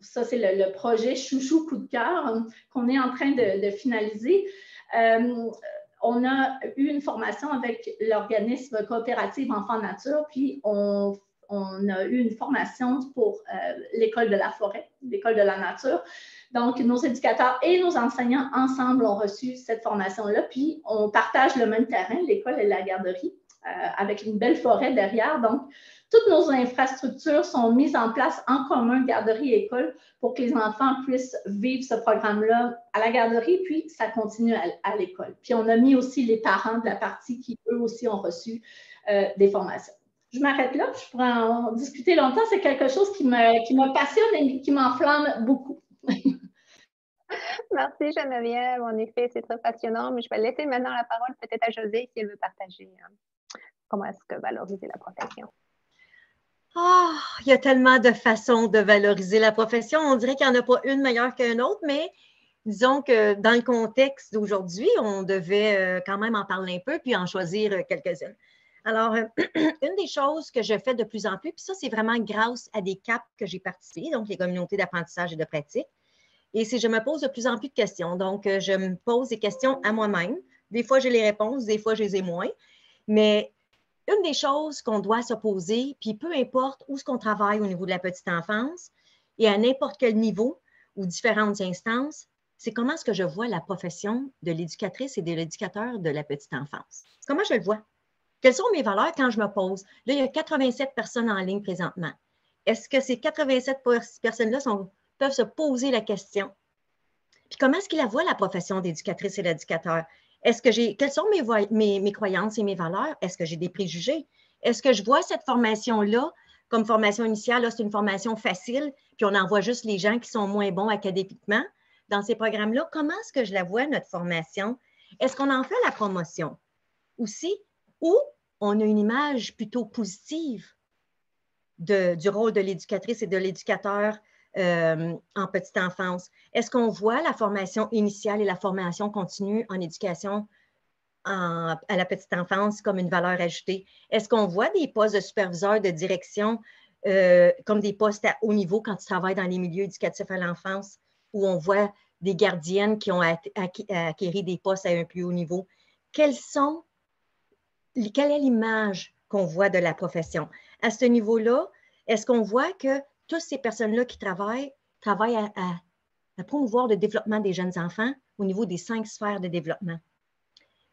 ça, c'est le projet Chouchou Coup de cœur qu'on est en train de finaliser. On a eu une formation avec l'organisme coopérative Enfants Nature, puis on a eu une formation pour l'école de la forêt, l'école de la nature. Donc, nos éducateurs et nos enseignants ensemble ont reçu cette formation-là, puis on partage le même terrain, l'école et la garderie, avec une belle forêt derrière. Donc, toutes nos infrastructures sont mises en place en commun, garderie et école, pour que les enfants puissent vivre ce programme-là à la garderie, puis ça continue à l'école. Puis on a mis aussi les parents de la partie qui, eux aussi, ont reçu des formations. Je m'arrête là, je pourrais en discuter longtemps. C'est quelque chose qui me passionne et qui m'enflamme beaucoup. Merci Geneviève. En effet, c'est très passionnant, mais je vais laisser maintenant la parole peut-être à Josée si elle veut partager comment est-ce que valoriser la profession. Oh, il y a tellement de façons de valoriser la profession. On dirait qu'il n'y en a pas une meilleure qu'une autre, mais disons que dans le contexte d'aujourd'hui, on devait quand même en parler un peu puis en choisir quelques-unes. Alors, une des choses que je fais de plus en plus, puis ça, c'est vraiment grâce à des CAP que j'ai participé, donc les communautés d'apprentissage et de pratique, et c'est je me pose de plus en plus de questions. Donc, je me pose des questions à moi-même. Des fois, j'ai les réponses, des fois, je les ai moins, mais une des choses qu'on doit se poser, puis peu importe où est-ce qu'on travaille au niveau de la petite enfance et à n'importe quel niveau ou différentes instances, c'est comment est-ce que je vois la profession de l'éducatrice et de l'éducateur de la petite enfance. Comment je le vois? Quelles sont mes valeurs quand je me pose? Là, il y a 87 personnes en ligne présentement. Est-ce que ces 87 personnes-là peuvent se poser la question? Puis comment est-ce qu'ils la voient, la profession d'éducatrice et d'éducateur? Quelles sont mes croyances et mes valeurs? Est-ce que j'ai des préjugés? Est-ce que je vois cette formation-là comme formation initiale? Là, c'est une formation facile, puis on envoie juste les gens qui sont moins bons académiquement dans ces programmes-là. Comment est-ce que je la vois, notre formation? Est-ce qu'on en fait la promotion aussi? Ou on a une image plutôt positive du rôle de l'éducatrice et de l'éducateur en petite enfance? Est-ce qu'on voit la formation initiale et la formation continue en éducation à la petite enfance comme une valeur ajoutée? Est-ce qu'on voit des postes de superviseur de direction comme des postes à haut niveau quand tu travailles dans les milieux éducatifs à l'enfance, où on voit des gardiennes qui ont acquéri des postes à un plus haut niveau? Quelle est l'image qu'on voit de la profession? À ce niveau-là, est-ce qu'on voit que toutes ces personnes-là qui travaillent à promouvoir le développement des jeunes enfants au niveau des 5 sphères de développement?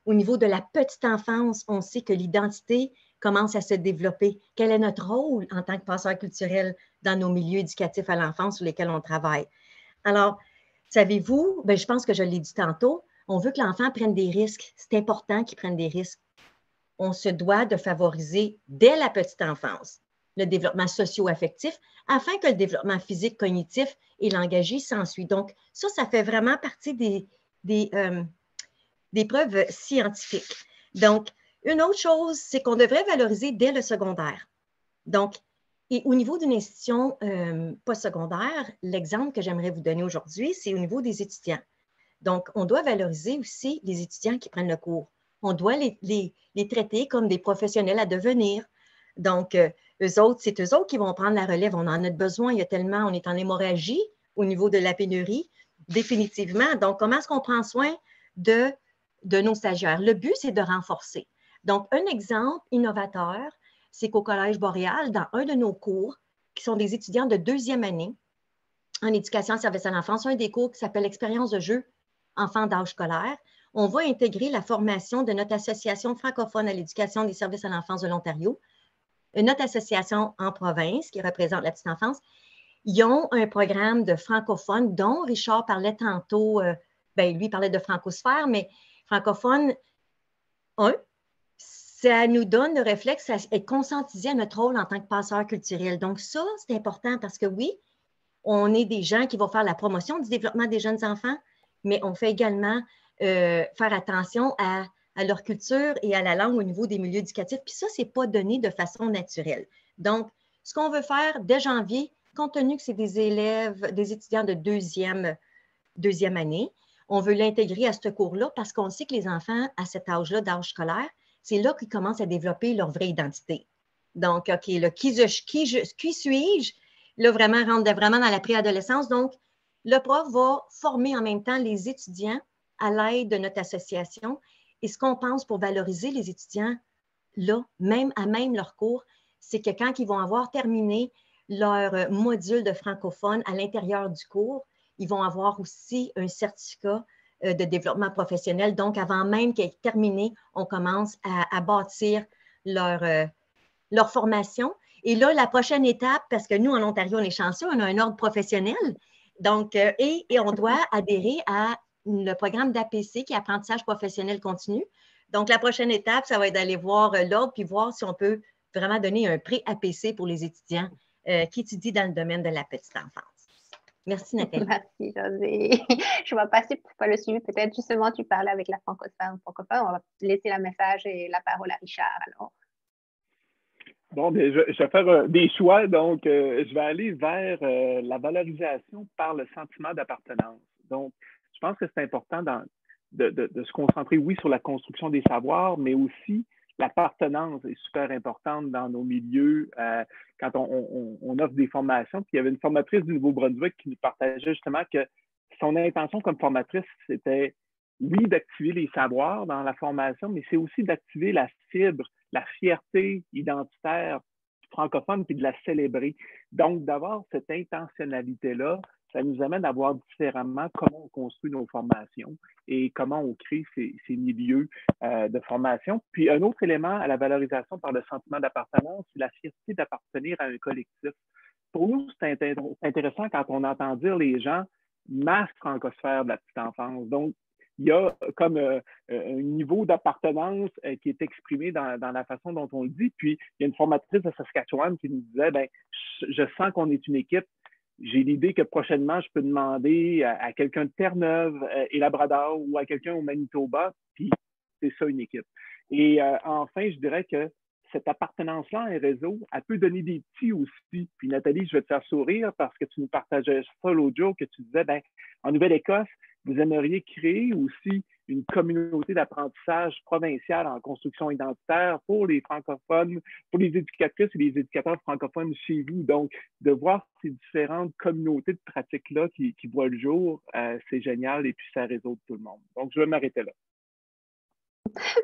Au niveau de la petite enfance, on sait que l'identité commence à se développer. Quel est notre rôle en tant que passeur culturel dans nos milieux éducatifs à l'enfance sur lesquels on travaille? Alors, savez-vous, je pense que je l'ai dit tantôt, on veut que l'enfant prenne des risques. C'est important qu'il prenne des risques. On se doit de favoriser dès la petite enfance le développement socio-affectif, afin que le développement physique, cognitif et langagier s'ensuit. Donc, ça fait vraiment partie des preuves scientifiques. Donc, une autre chose, c'est qu'on devrait valoriser dès le secondaire. Donc, et au niveau d'une institution postsecondaire, l'exemple que j'aimerais vous donner aujourd'hui, c'est au niveau des étudiants. Donc, on doit valoriser aussi les étudiants qui prennent le cours. On doit les traiter comme des professionnels à devenir. Donc, c'est eux autres qui vont prendre la relève. On en a besoin. Il y a tellement, on est en hémorragie au niveau de la pénurie, définitivement. Donc, comment est-ce qu'on prend soin de nos stagiaires? Le but, c'est de renforcer. Donc, un exemple innovateur, c'est qu'au Collège Boréal, dans un de nos cours, qui sont des étudiants de 2e année en éducation et services à l'enfance, un des cours qui s'appelle Expérience de jeu enfants d'âge scolaire, on va intégrer la formation de notre association francophone à l'éducation des services à l'enfance de l'Ontario, notre association en province qui représente la petite enfance. Ils ont un programme de francophones dont Richard parlait tantôt, lui parlait de francosphère, mais francophone, ça nous donne le réflexe à être conscientisé à notre rôle en tant que passeur culturel. Donc ça, c'est important parce que oui, on est des gens qui vont faire la promotion du développement des jeunes enfants, mais on fait également faire attention à leur culture et à la langue au niveau des milieux éducatifs. Puis ça, ce n'est pas donné de façon naturelle. Donc, ce qu'on veut faire dès janvier, compte tenu que c'est des élèves, des étudiants de deuxième année, on veut l'intégrer à ce cours-là parce qu'on sait que les enfants à cet âge-là, d'âge scolaire, c'est là qu'ils commencent à développer leur vraie identité. Donc, OK, là, qui suis-je? Là, vraiment, rentre vraiment dans la préadolescence. Donc, le prof va former en même temps les étudiants à l'aide de notre association. Et ce qu'on pense pour valoriser les étudiants, là, même leur cours, c'est que quand ils vont avoir terminé leur module de francophone à l'intérieur du cours, ils vont avoir aussi un certificat de développement professionnel. Donc, avant même qu'ils aient terminé, on commence à bâtir leur formation. Et là, la prochaine étape, parce que nous, en Ontario, on est chanceux, on a un ordre professionnel. Donc, et on doit adhérer à le programme d'APC, qui est Apprentissage professionnel continu. Donc, la prochaine étape, ça va être d'aller voir l'ordre puis voir si on peut vraiment donner un pré-APC pour les étudiants qui étudient dans le domaine de la petite enfance. Merci, Nathalie. Merci, Josée. Je vais passer pour faire le suivi. Peut-être justement, tu parlais avec la francophone. On va laisser le message et la parole à Richard, alors. Bon, bien, je vais faire des choix. Donc, je vais aller vers la valorisation par le sentiment d'appartenance. Donc, je pense que c'est important de se concentrer, oui, sur la construction des savoirs, mais aussi l'appartenance est super importante dans nos milieux. Quand on offre des formations, puis il y avait une formatrice du Nouveau-Brunswick qui nous partageait justement que son intention comme formatrice, c'était, oui, d'activer les savoirs dans la formation, mais c'est aussi d'activer la fibre, la fierté identitaire francophone, puis de la célébrer. Donc, d'avoir cette intentionnalité-là, ça nous amène à voir différemment comment on construit nos formations et comment on crée ces milieux de formation. Puis, un autre élément à la valorisation par le sentiment d'appartenance, c'est la fierté d'appartenir à un collectif. Pour nous, c'est intéressant quand on entend dire les gens masse francosphère de la petite enfance. Donc, il y a comme un niveau d'appartenance qui est exprimé dans la façon dont on le dit. Puis, il y a une formatrice de Saskatchewan qui nous disait, ben, je sens qu'on est une équipe. J'ai l'idée que prochainement, je peux demander à quelqu'un de Terre-Neuve et Labrador ou à quelqu'un au Manitoba, puis c'est ça une équipe. Et enfin, je dirais que cette appartenance-là à un réseau, elle peut donner des petits aussi. Puis Nathalie, je vais te faire sourire parce que tu nous partageais ça l'autre jour, que tu disais, ben, en Nouvelle-Écosse, vous aimeriez créer aussi une communauté d'apprentissage provinciale en construction identitaire pour les francophones, pour les éducatrices et les éducateurs francophones chez vous. Donc, de voir ces différentes communautés de pratiques-là qui voient le jour, c'est génial et puis ça réseau de tout le monde. Donc, je vais m'arrêter là.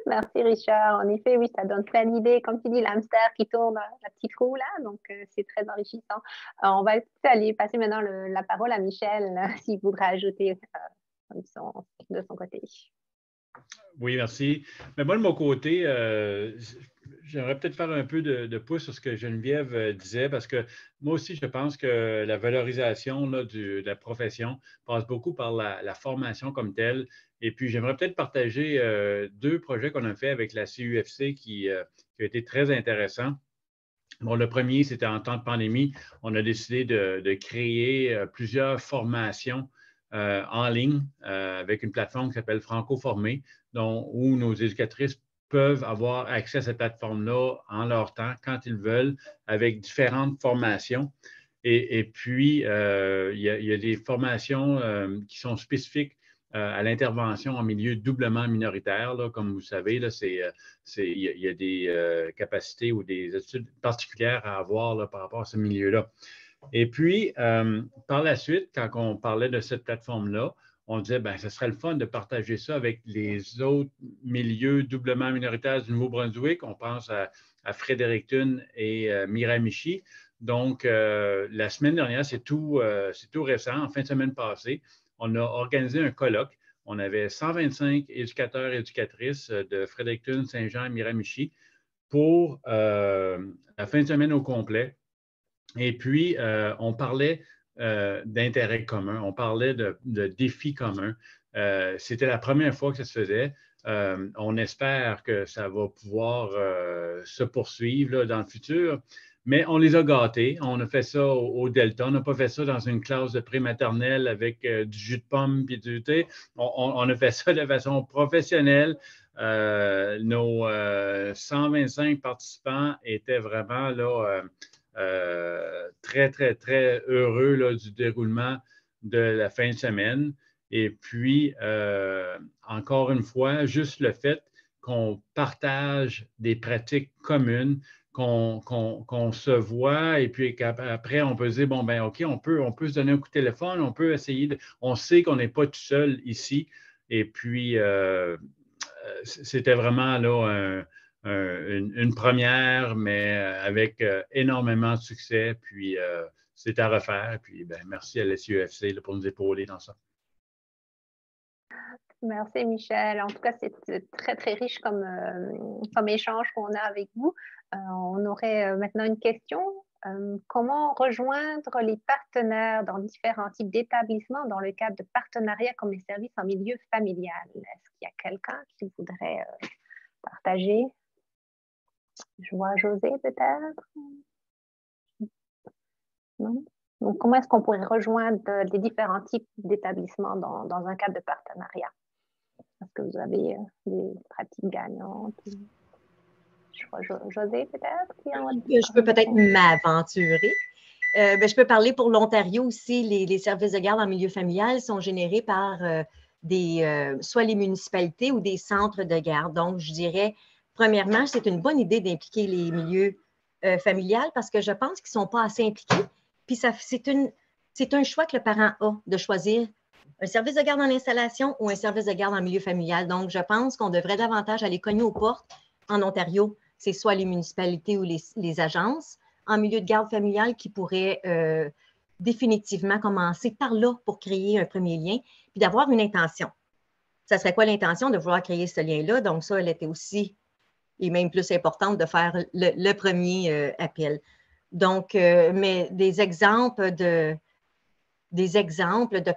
Merci, Richard. En effet, oui, ça donne plein d'idées. Comme tu dis, l'hamster qui tourne la petite roue, là, donc c'est très enrichissant. On va aller passer maintenant la parole à Michel, s'il voudra ajouter de son côté. Oui, merci. Mais moi, de mon côté, j'aimerais peut-être faire un peu de pouce sur ce que Geneviève disait, parce que moi aussi, je pense que la valorisation là, de la profession passe beaucoup par la formation comme telle. Et puis, j'aimerais peut-être partager 2 projets qu'on a fait avec la CUFC qui a été très intéressants. Bon, le premier, c'était en temps de pandémie. On a décidé de créer plusieurs formations en ligne avec une plateforme qui s'appelle Franco Formé, où nos éducatrices peuvent avoir accès à cette plateforme-là en leur temps, quand ils veulent, avec différentes formations. Et puis, il y a des formations qui sont spécifiques à l'intervention en milieu doublement minoritaire. Là, comme vous savez, là, il y a des capacités ou des études particulières à avoir là, par rapport à ce milieu-là. Et puis, par la suite, quand on parlait de cette plateforme-là, on disait, bien, ce serait le fun de partager ça avec les autres milieux doublement minoritaires du Nouveau-Brunswick. On pense à Fredericton et Miramichi. Donc, la semaine dernière, c'est tout récent, en fin de semaine passée, on a organisé un colloque. On avait 125 éducateurs et éducatrices de Fredericton, Saint-Jean et Miramichi pour la fin de semaine au complet. Et puis, on parlait d'intérêts communs, on parlait de défis communs. C'était la première fois que ça se faisait. On espère que ça va pouvoir se poursuivre là, dans le futur. Mais on les a gâtés. On a fait ça au Delta. On n'a pas fait ça dans une classe de prématernelle avec du jus de pomme et du thé. On a fait ça de façon professionnelle. Nos 125 participants étaient vraiment là, très, très, très heureux là, du déroulement de la fin de semaine. Et puis, encore une fois, juste le fait qu'on partage des pratiques communes, qu'on se voit et puis qu'après, on peut se dire, bon, ben OK, on peut se donner un coup de téléphone, on peut essayer, on sait qu'on n'est pas tout seul ici. Et puis, c'était vraiment là une première, mais avec énormément de succès. Puis, c'est à refaire. Puis, ben, merci à l'SUFC pour nous épauler dans ça. Merci, Michel. En tout cas, c'est très, très riche comme échange qu'on a avec vous. On aurait maintenant une question. Comment rejoindre les partenaires dans différents types d'établissements dans le cadre de partenariats comme les services en milieu familial? Est-ce qu'il y a quelqu'un qui voudrait partager? Je vois José peut-être. Non? Donc, comment est-ce qu'on pourrait rejoindre les différents types d'établissements dans un cadre de partenariat? Est-ce que vous avez des pratiques gagnantes? Je vois José peut-être. Je peux peut-être m'aventurer. Je peux parler pour l'Ontario aussi. Les services de garde en milieu familial sont générés par soit les municipalités ou des centres de garde. Donc, je dirais, premièrement, c'est une bonne idée d'impliquer les milieux familiales parce que je pense qu'ils ne sont pas assez impliqués. Puis, c'est un choix que le parent a de choisir un service de garde en installation ou un service de garde en milieu familial. Donc, je pense qu'on devrait davantage aller cogner aux portes en Ontario. C'est soit les municipalités ou les agences en milieu de garde familiale qui pourraient définitivement commencer par là pour créer un premier lien, puis d'avoir une intention. Ça serait quoi l'intention de vouloir créer ce lien-là? Donc, ça, elle était aussi, et même plus importante, de faire le premier appel. Donc, mais des exemples de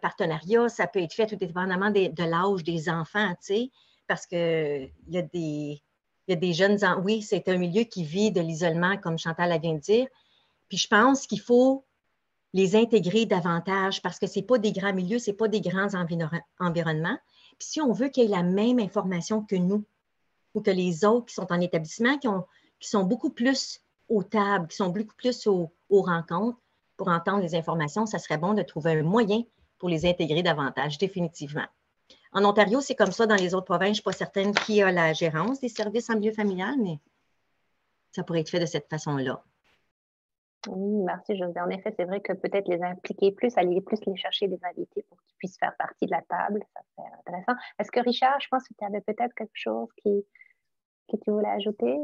partenariat, ça peut être fait tout dépendamment de l'âge des enfants, tu sais, parce qu'il y a des jeunes, oui, c'est un milieu qui vit de l'isolement, comme Chantal vient de dire, puis je pense qu'il faut les intégrer davantage parce que ce n'est pas des grands milieux, ce n'est pas des grands environnements. Puis si on veut qu'il y ait la même information que nous ou que les autres qui sont en établissement, qui sont beaucoup plus aux tables, qui sont beaucoup plus aux rencontres pour entendre les informations, ça serait bon de trouver un moyen pour les intégrer davantage, définitivement. En Ontario, c'est comme ça. Dans les autres provinces, je ne suis pas certaine qui a la gérance des services en milieu familial, mais ça pourrait être fait de cette façon-là. Oui, merci José. En effet, c'est vrai que peut-être les impliquer plus, aller plus les chercher, les invités pour qu'ils puissent faire partie de la table, ça serait intéressant. Est-ce que Richard, je pense que tu avais peut-être quelque chose que tu voulais ajouter?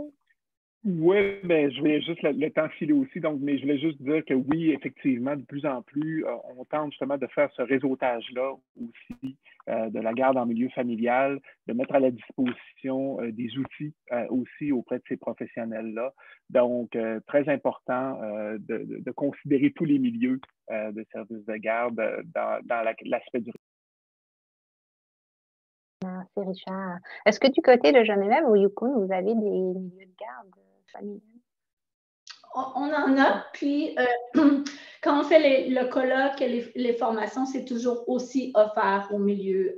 Oui, ben, je voulais juste le temps filer aussi, donc, mais je voulais juste dire que oui, effectivement, de plus en plus, on tente justement de faire ce réseautage-là aussi de la garde en milieu familial, de mettre à la disposition des outils aussi auprès de ces professionnels-là. Donc, très important de considérer tous les milieux de services de garde dans l'aspect du. Merci Richard. Est-ce que du côté de Genève ou Yukon, vous avez des milieux de garde familiale? On en a, puis quand on fait le colloque et les formations, c'est toujours aussi offert au milieu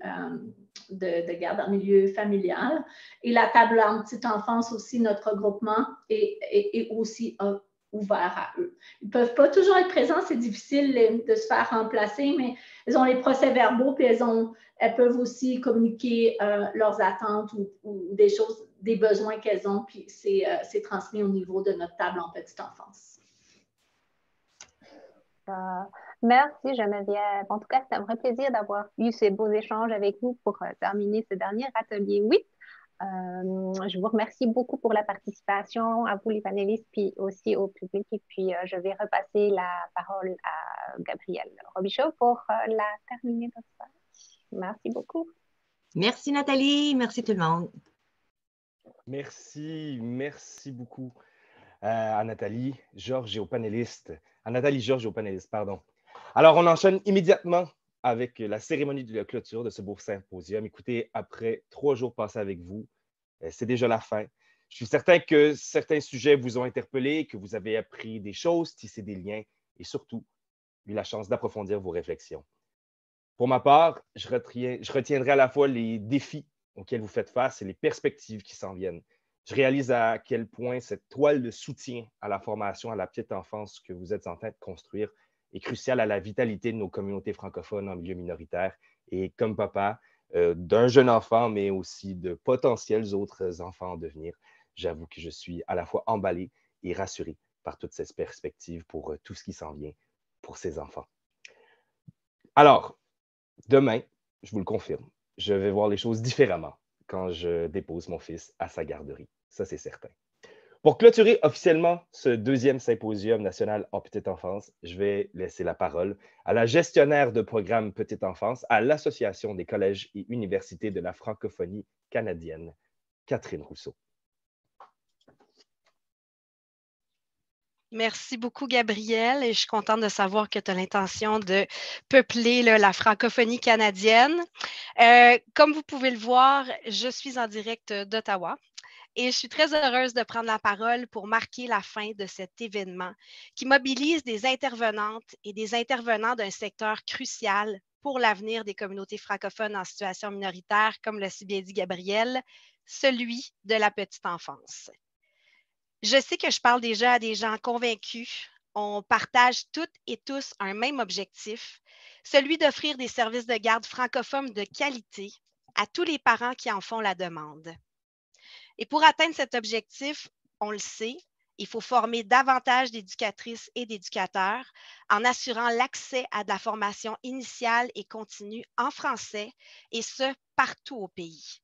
de garde en milieu familial. Et la table en petite enfance aussi, notre regroupement est aussi ouvert à eux. Ils ne peuvent pas toujours être présents, c'est difficile de se faire remplacer, mais elles ont les procès-verbaux, puis elles peuvent aussi communiquer leurs attentes ou des choses, des besoins qu'elles ont, puis c'est transmis au niveau de notre table en petite enfance. Merci Geneviève. En tout cas, c'est un vrai plaisir d'avoir eu ces beaux échanges avec vous pour terminer ce dernier atelier 8. Je vous remercie beaucoup pour la participation, à vous les panélistes, puis aussi au public. Et puis, je vais repasser la parole à Gabrielle Robichaud pour la terminer notre stage. Merci beaucoup. Merci Nathalie, merci tout le monde. Merci beaucoup à Nathalie, Georges et aux panélistes. À Nathalie, Georges et aux panélistes, pardon. Alors, on enchaîne immédiatement avec la cérémonie de clôture de ce beau symposium. Écoutez, après 3 jours passés avec vous, c'est déjà la fin. Je suis certain que certains sujets vous ont interpellé, que vous avez appris des choses, tissé des liens et surtout eu la chance d'approfondir vos réflexions. Pour ma part, je retiendrai à la fois les défis auxquels vous faites face et les perspectives qui s'en viennent. Je réalise à quel point cette toile de soutien à la formation à la petite enfance que vous êtes en train de construire est cruciale à la vitalité de nos communautés francophones en milieu minoritaire. Et comme papa d'un jeune enfant, mais aussi de potentiels autres enfants en devenir, j'avoue que je suis à la fois emballé et rassuré par toutes ces perspectives pour tout ce qui s'en vient pour ces enfants. Alors, demain, je vous le confirme, je vais voir les choses différemment quand je dépose mon fils à sa garderie. Ça, c'est certain. Pour clôturer officiellement ce 2e symposium national en petite enfance, je vais laisser la parole à la gestionnaire de programme Petite Enfance à l'Association des collèges et universités de la francophonie canadienne, Catherine Rousseau. Merci beaucoup, Gabrielle. Et je suis contente de savoir que tu as l'intention de peupler la francophonie canadienne. Comme vous pouvez le voir, je suis en direct d'Ottawa et je suis très heureuse de prendre la parole pour marquer la fin de cet événement qui mobilise des intervenantes et des intervenants d'un secteur crucial pour l'avenir des communautés francophones en situation minoritaire, comme l'a si bien dit Gabrielle, celui de la petite enfance. Je sais que je parle déjà à des gens convaincus. On partage toutes et tous un même objectif, celui d'offrir des services de garde francophones de qualité à tous les parents qui en font la demande. Et pour atteindre cet objectif, on le sait, il faut former davantage d'éducatrices et d'éducateurs en assurant l'accès à de la formation initiale et continue en français, et ce, partout au pays.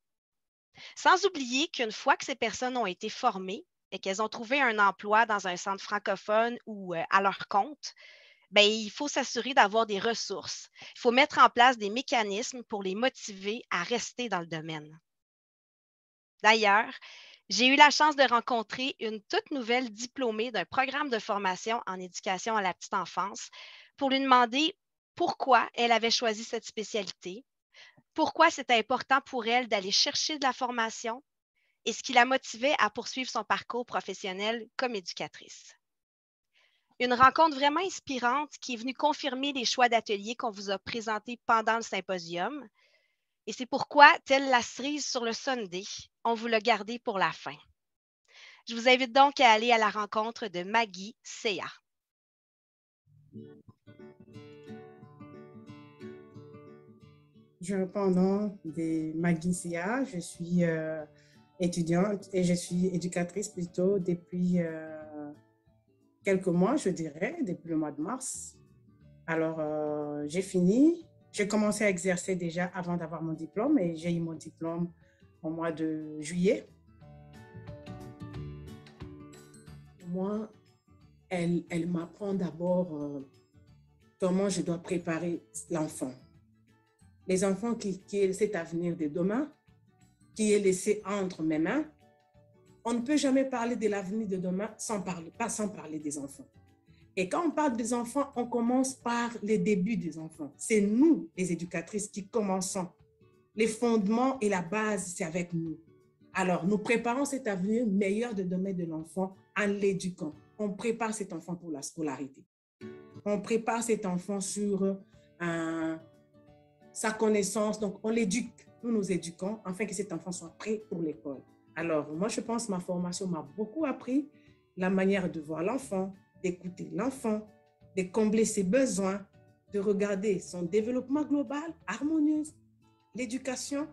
Sans oublier qu'une fois que ces personnes ont été formées, et qu'elles ont trouvé un emploi dans un centre francophone ou à leur compte, bien, il faut s'assurer d'avoir des ressources. Il faut mettre en place des mécanismes pour les motiver à rester dans le domaine. D'ailleurs, j'ai eu la chance de rencontrer une toute nouvelle diplômée d'un programme de formation en éducation à la petite enfance pour lui demander pourquoi elle avait choisi cette spécialité, pourquoi c'était important pour elle d'aller chercher de la formation, et ce qui la motivait à poursuivre son parcours professionnel comme éducatrice. Une rencontre vraiment inspirante qui est venue confirmer les choix d'ateliers qu'on vous a présentés pendant le symposium. Et c'est pourquoi, telle la cerise sur le sundae, on vous l'a gardé pour la fin. Je vous invite donc à aller à la rencontre de Maggie Sea. Je réponds au nom de Maggie Sea. Je suis étudiante et je suis éducatrice plutôt depuis quelques mois, je dirais, depuis le mois de mars. Alors, j'ai commencé à exercer déjà avant d'avoir mon diplôme et j'ai eu mon diplôme au mois de juillet. Moi, elle m'apprend d'abord comment je dois préparer l'enfant. Les enfants qui est cet avenir de demain, qui est laissé entre mes mains, on ne peut jamais parler de l'avenir de demain sans parler des enfants. Et quand on parle des enfants, on commence par les débuts des enfants. C'est nous, les éducatrices, qui commençons. Les fondements et la base, c'est avec nous. Alors, nous préparons cet avenir meilleur de demain de l'enfant en l'éduquant, on prépare cet enfant pour la scolarité. On prépare cet enfant sur sa connaissance. Donc, on l'éduque. Nous nous éduquons afin que cet enfant soit prêt pour l'école. Alors, moi, je pense que ma formation m'a beaucoup appris la manière de voir l'enfant, d'écouter l'enfant, de combler ses besoins, de regarder son développement global, harmonieux, l'éducation,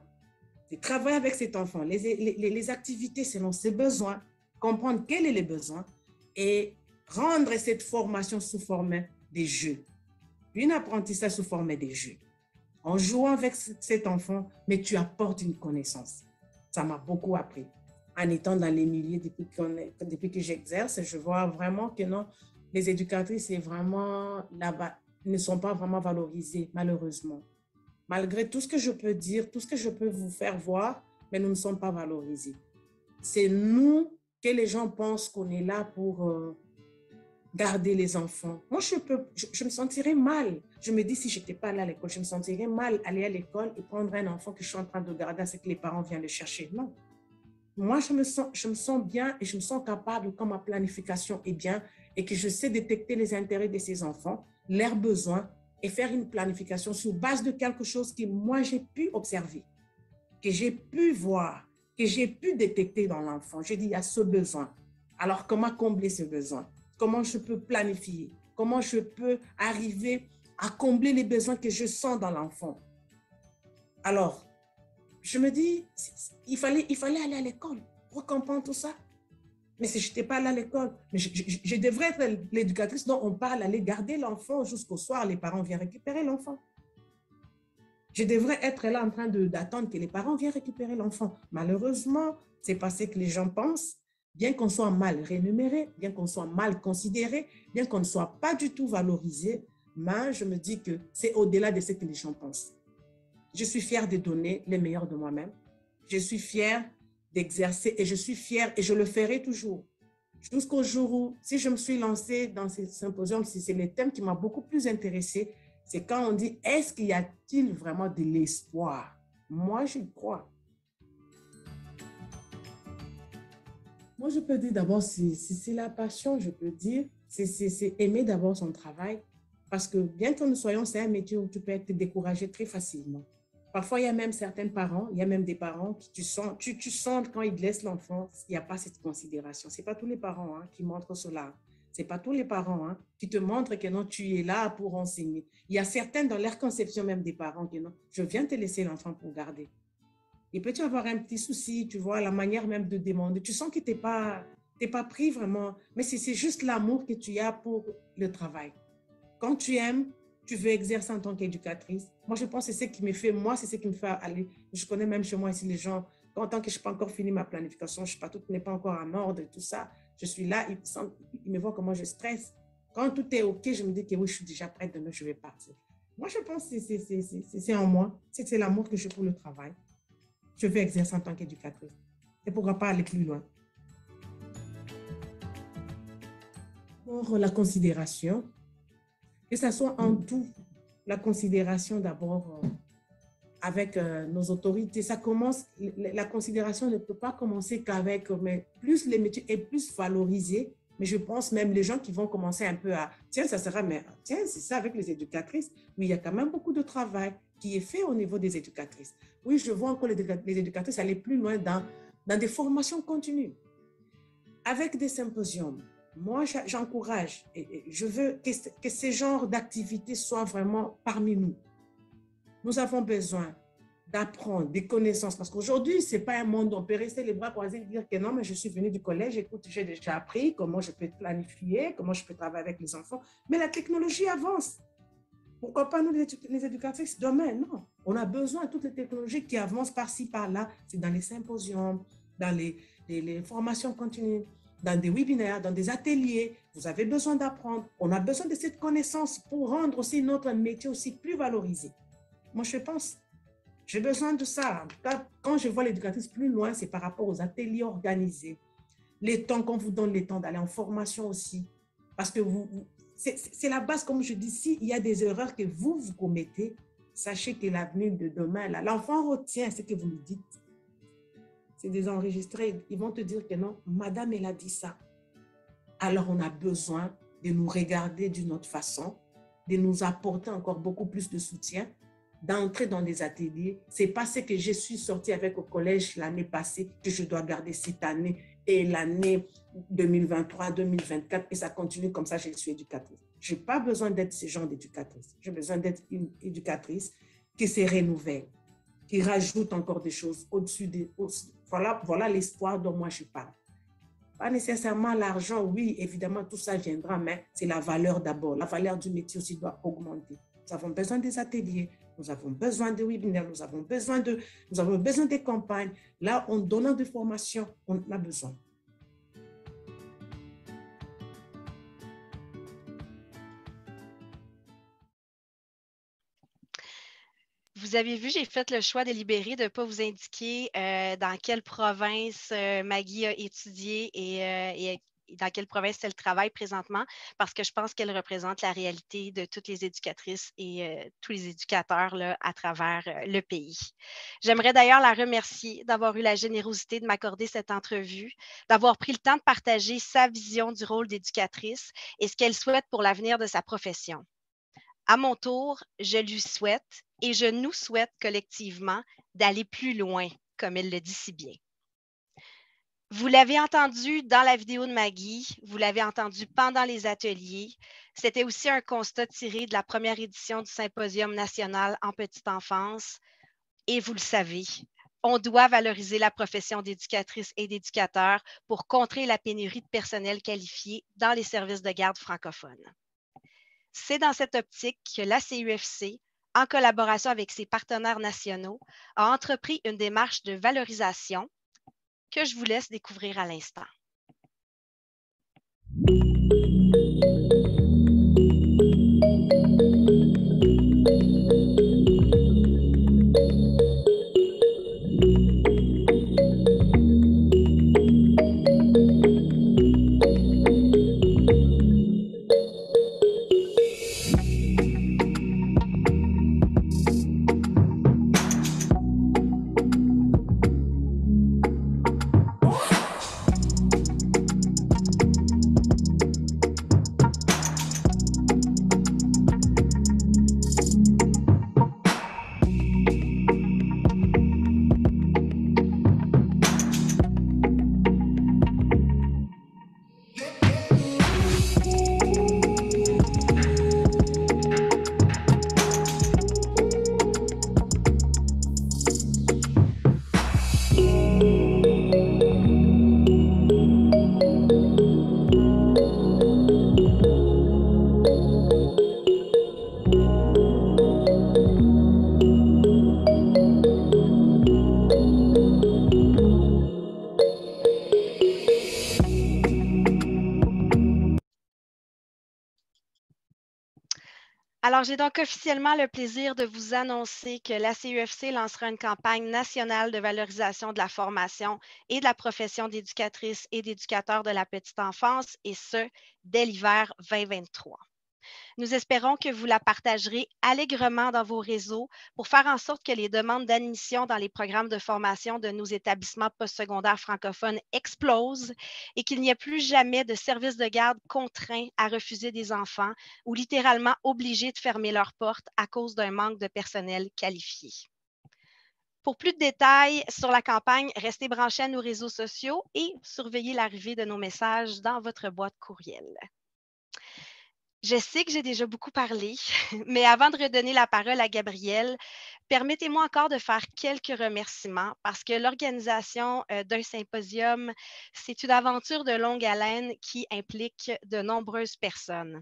de travailler avec cet enfant, les activités selon ses besoins, comprendre quels sont les besoins et rendre cette formation sous forme des jeux. Un apprentissage sous forme des jeux. En jouant avec cet enfant, mais tu apportes une connaissance. Ça m'a beaucoup appris. En étant dans les milieux depuis que j'exerce, je vois vraiment que non, les éducatrices ne sont pas vraiment valorisées, malheureusement. Malgré tout ce que je peux dire, tout ce que je peux vous faire voir, mais nous ne sommes pas valorisés. C'est nous que les gens pensent qu'on est là pour garder les enfants. Moi, je me sentirais mal. Je me dis, si je n'étais pas là à l'école, je me sentirais mal aller à l'école et prendre un enfant que je suis en train de garder à ce que les parents viennent le chercher. Non. Moi, je me sens bien et je me sens capable quand ma planification est bien et que je sais détecter les intérêts de ces enfants, leurs besoins et faire une planification sur base de quelque chose que moi, j'ai pu observer, que j'ai pu voir, que j'ai pu détecter dans l'enfant. J'ai dit, il y a ce besoin. Alors, comment combler ce besoin? Comment je peux planifier? Comment je peux arriver à combler les besoins que je sens dans l'enfant? Alors, je me dis, il fallait aller à l'école pour comprendre tout ça. Mais si je n'étais pas allée à l'école, je devrais être l'éducatrice dont on parle, aller garder l'enfant jusqu'au soir, les parents viennent récupérer l'enfant. Je devrais être là en train d'attendre que les parents viennent récupérer l'enfant. Malheureusement, c'est parce que les gens pensent, bien qu'on soit mal rémunéré, bien qu'on soit mal considéré, bien qu'on ne soit pas du tout valorisé, mais je me dis que c'est au-delà de ce que les gens pensent. Je suis fière de donner le meilleur de moi-même. Je suis fière d'exercer et je suis fière et je le ferai toujours. Jusqu'au jour où, si je me suis lancée dans ces symposiums, c'est le thème qui m'a beaucoup plus intéressée, c'est quand on dit, est-ce qu'il y a-t-il vraiment de l'espoir? Moi, j'y crois. Moi, je peux dire d'abord, c'est la passion, je peux dire. C'est aimer d'abord son travail. Parce que bien que nous soyons, c'est un métier où tu peux être découragé très facilement. Parfois, il y a même certains parents, il y a même des parents qui tu sens quand ils laissent l'enfant, il n'y a pas cette considération. Ce n'est pas tous les parents qui montrent cela. Ce n'est pas tous les parents qui te montrent que non, tu es là pour enseigner. Il y a certains dans leur conception même des parents qui non, je viens te laisser l'enfant pour garder. Il peut y avoir un petit souci, tu vois, la manière même de demander. Tu sens que tu n'es pas pris vraiment, mais c'est juste l'amour que tu as pour le travail. Quand tu aimes, tu veux exercer en tant qu'éducatrice. Moi, je pense que c'est ce qui me fait, c'est ce qui me fait aller. Je connais même chez moi ici les gens, tant que je n'ai pas encore fini ma planification, tout n'est pas encore en ordre et tout ça, je suis là, ils me voient comment je stresse. Quand tout est OK, je me dis que oui, je suis déjà prête, demain, je vais partir. Moi, je pense que c'est en moi, c'est l'amour que j'ai pour le travail. Je veux exercer en tant qu'éducatrice. Et pourquoi pas aller plus loin? Pour la considération, que ce soit en tout, la considération d'abord avec nos autorités, ça commence, la considération ne peut pas commencer qu'avec, mais plus les métiers est plus valorisé, mais je pense même les gens qui vont commencer un peu à, tiens, ça sera, mais tiens, c'est ça avec les éducatrices, oui, il y a quand même beaucoup de travail qui est fait au niveau des éducatrices. Oui, je vois encore les éducatrices aller plus loin dans des formations continues, avec des symposiums. Moi, j'encourage et je veux que ces genres d'activités soient vraiment parmi nous. Nous avons besoin d'apprendre des connaissances parce qu'aujourd'hui, ce n'est pas un monde où on peut rester les bras croisés et dire que non, mais je suis venue du collège, écoute, j'ai déjà appris comment je peux planifier, comment je peux travailler avec les enfants. Mais la technologie avance. Pourquoi pas nous, les éducatrices, demain? Non. On a besoin de toutes les technologies qui avancent par-ci, par-là. C'est dans les symposiums, dans les formations continues, dans des webinaires, dans des ateliers. Vous avez besoin d'apprendre. On a besoin de cette connaissance pour rendre aussi notre métier aussi plus valorisé. Moi, je pense, j'ai besoin de ça. En tout cas, quand je vois l'éducatrice plus loin, c'est par rapport aux ateliers organisés. Les temps, qu'on vous donne les temps d'aller en formation aussi. Parce que c'est la base, comme je dis, s'il y a des erreurs que vous commettez, sachez que l'avenir de demain, l'enfant retient ce que vous lui dites. C'est des enregistrés. Ils vont te dire que non, madame, elle a dit ça. alors on a besoin de nous regarder d'une autre façon, de nous apporter encore beaucoup plus de soutien, d'entrer dans des ateliers. C'est pas ce que je suis sortie avec au collège l'année passée que je dois garder cette année et l'année 2023, 2024, et ça continue comme ça, je suis éducatrice. Je n'ai pas besoin d'être ce genre d'éducatrice. J'ai besoin d'être une éducatrice qui se renouvelle, qui rajoute encore des choses au-dessus des... Voilà l'espoir dont moi je parle. Pas nécessairement l'argent, oui, évidemment, tout ça viendra, mais c'est la valeur d'abord. La valeur du métier aussi doit augmenter. Nous avons besoin des ateliers, nous avons besoin de webinaires, nous avons besoin des campagnes. Là, en donnant des formations, on a besoin. Vous avez vu, j'ai fait le choix délibéré de ne pas vous indiquer dans quelle province Maggie a étudié et dans quelle province elle travaille présentement, parce que je pense qu'elle représente la réalité de toutes les éducatrices et tous les éducateurs là, à travers le pays. J'aimerais d'ailleurs la remercier d'avoir eu la générosité de m'accorder cette entrevue, d'avoir pris le temps de partager sa vision du rôle d'éducatrice et ce qu'elle souhaite pour l'avenir de sa profession. À mon tour, je lui souhaite et je nous souhaite collectivement d'aller plus loin, comme elle le dit si bien. Vous l'avez entendu dans la vidéo de Maggie, vous l'avez entendu pendant les ateliers. C'était aussi un constat tiré de la première édition du Symposium national en petite enfance. Et vous le savez, on doit valoriser la profession d'éducatrice et d'éducateur pour contrer la pénurie de personnel qualifié dans les services de garde francophones. C'est dans cette optique que la CUFC, en collaboration avec ses partenaires nationaux, a entrepris une démarche de valorisation que je vous laisse découvrir à l'instant. Alors, j'ai donc officiellement le plaisir de vous annoncer que la CUFC lancera une campagne nationale de valorisation de la formation et de la profession d'éducatrice et d'éducateur de la petite enfance, et ce, dès l'hiver 2023. Nous espérons que vous la partagerez allègrement dans vos réseaux pour faire en sorte que les demandes d'admission dans les programmes de formation de nos établissements postsecondaires francophones explosent et qu'il n'y ait plus jamais de services de garde contraints à refuser des enfants ou littéralement obligés de fermer leurs portes à cause d'un manque de personnel qualifié. Pour plus de détails sur la campagne, restez branchés à nos réseaux sociaux et surveillez l'arrivée de nos messages dans votre boîte courriel. Je sais que j'ai déjà beaucoup parlé, mais avant de redonner la parole à Gabrielle, permettez-moi encore de faire quelques remerciements parce que l'organisation d'un symposium, c'est une aventure de longue haleine qui implique de nombreuses personnes.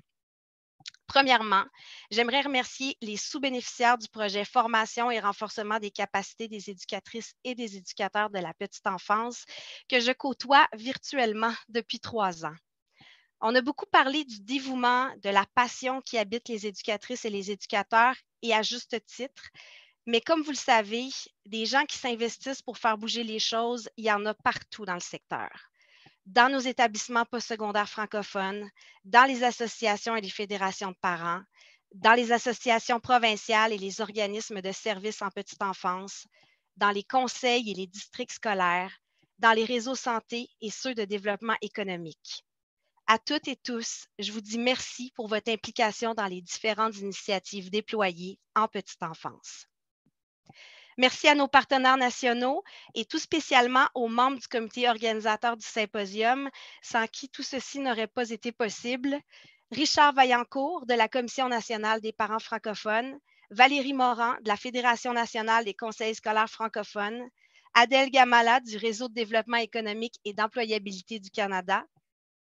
Premièrement, j'aimerais remercier les sous-bénéficiaires du projet Formation et renforcement des capacités des éducatrices et des éducateurs de la petite enfance que je côtoie virtuellement depuis 3 ans. On a beaucoup parlé du dévouement, de la passion qui habite les éducatrices et les éducateurs, et à juste titre. Mais comme vous le savez, des gens qui s'investissent pour faire bouger les choses, il y en a partout dans le secteur. Dans nos établissements postsecondaires francophones, dans les associations et les fédérations de parents, dans les associations provinciales et les organismes de services en petite enfance, dans les conseils et les districts scolaires, dans les réseaux santé et ceux de développement économique. À toutes et tous, je vous dis merci pour votre implication dans les différentes initiatives déployées en petite enfance. Merci à nos partenaires nationaux et tout spécialement aux membres du comité organisateur du symposium, sans qui tout ceci n'aurait pas été possible. Richard Vaillancourt de la Commission nationale des parents francophones, Valérie Moran de la Fédération nationale des conseils scolaires francophones, Adèle Gamala du Réseau de développement économique et d'employabilité du Canada,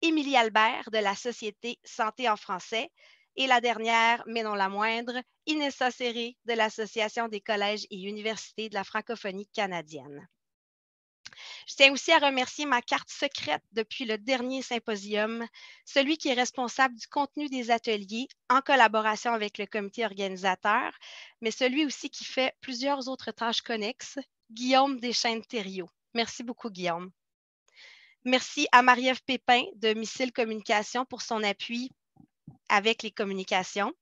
Émilie Albert de la Société Santé en français et la dernière, mais non la moindre, Inessa Serré de l'Association des collèges et universités de la francophonie canadienne. Je tiens aussi à remercier ma carte secrète depuis le dernier symposium, celui qui est responsable du contenu des ateliers en collaboration avec le comité organisateur, mais celui aussi qui fait plusieurs autres tâches connexes, Guillaume Deschênes-Thériault. Merci beaucoup, Guillaume. Merci à Marie-Ève Pépin de Missile Communication pour son appui avec les communications.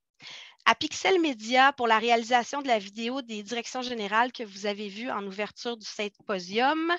À Pixel Media pour la réalisation de la vidéo des directions générales que vous avez vue en ouverture du symposium.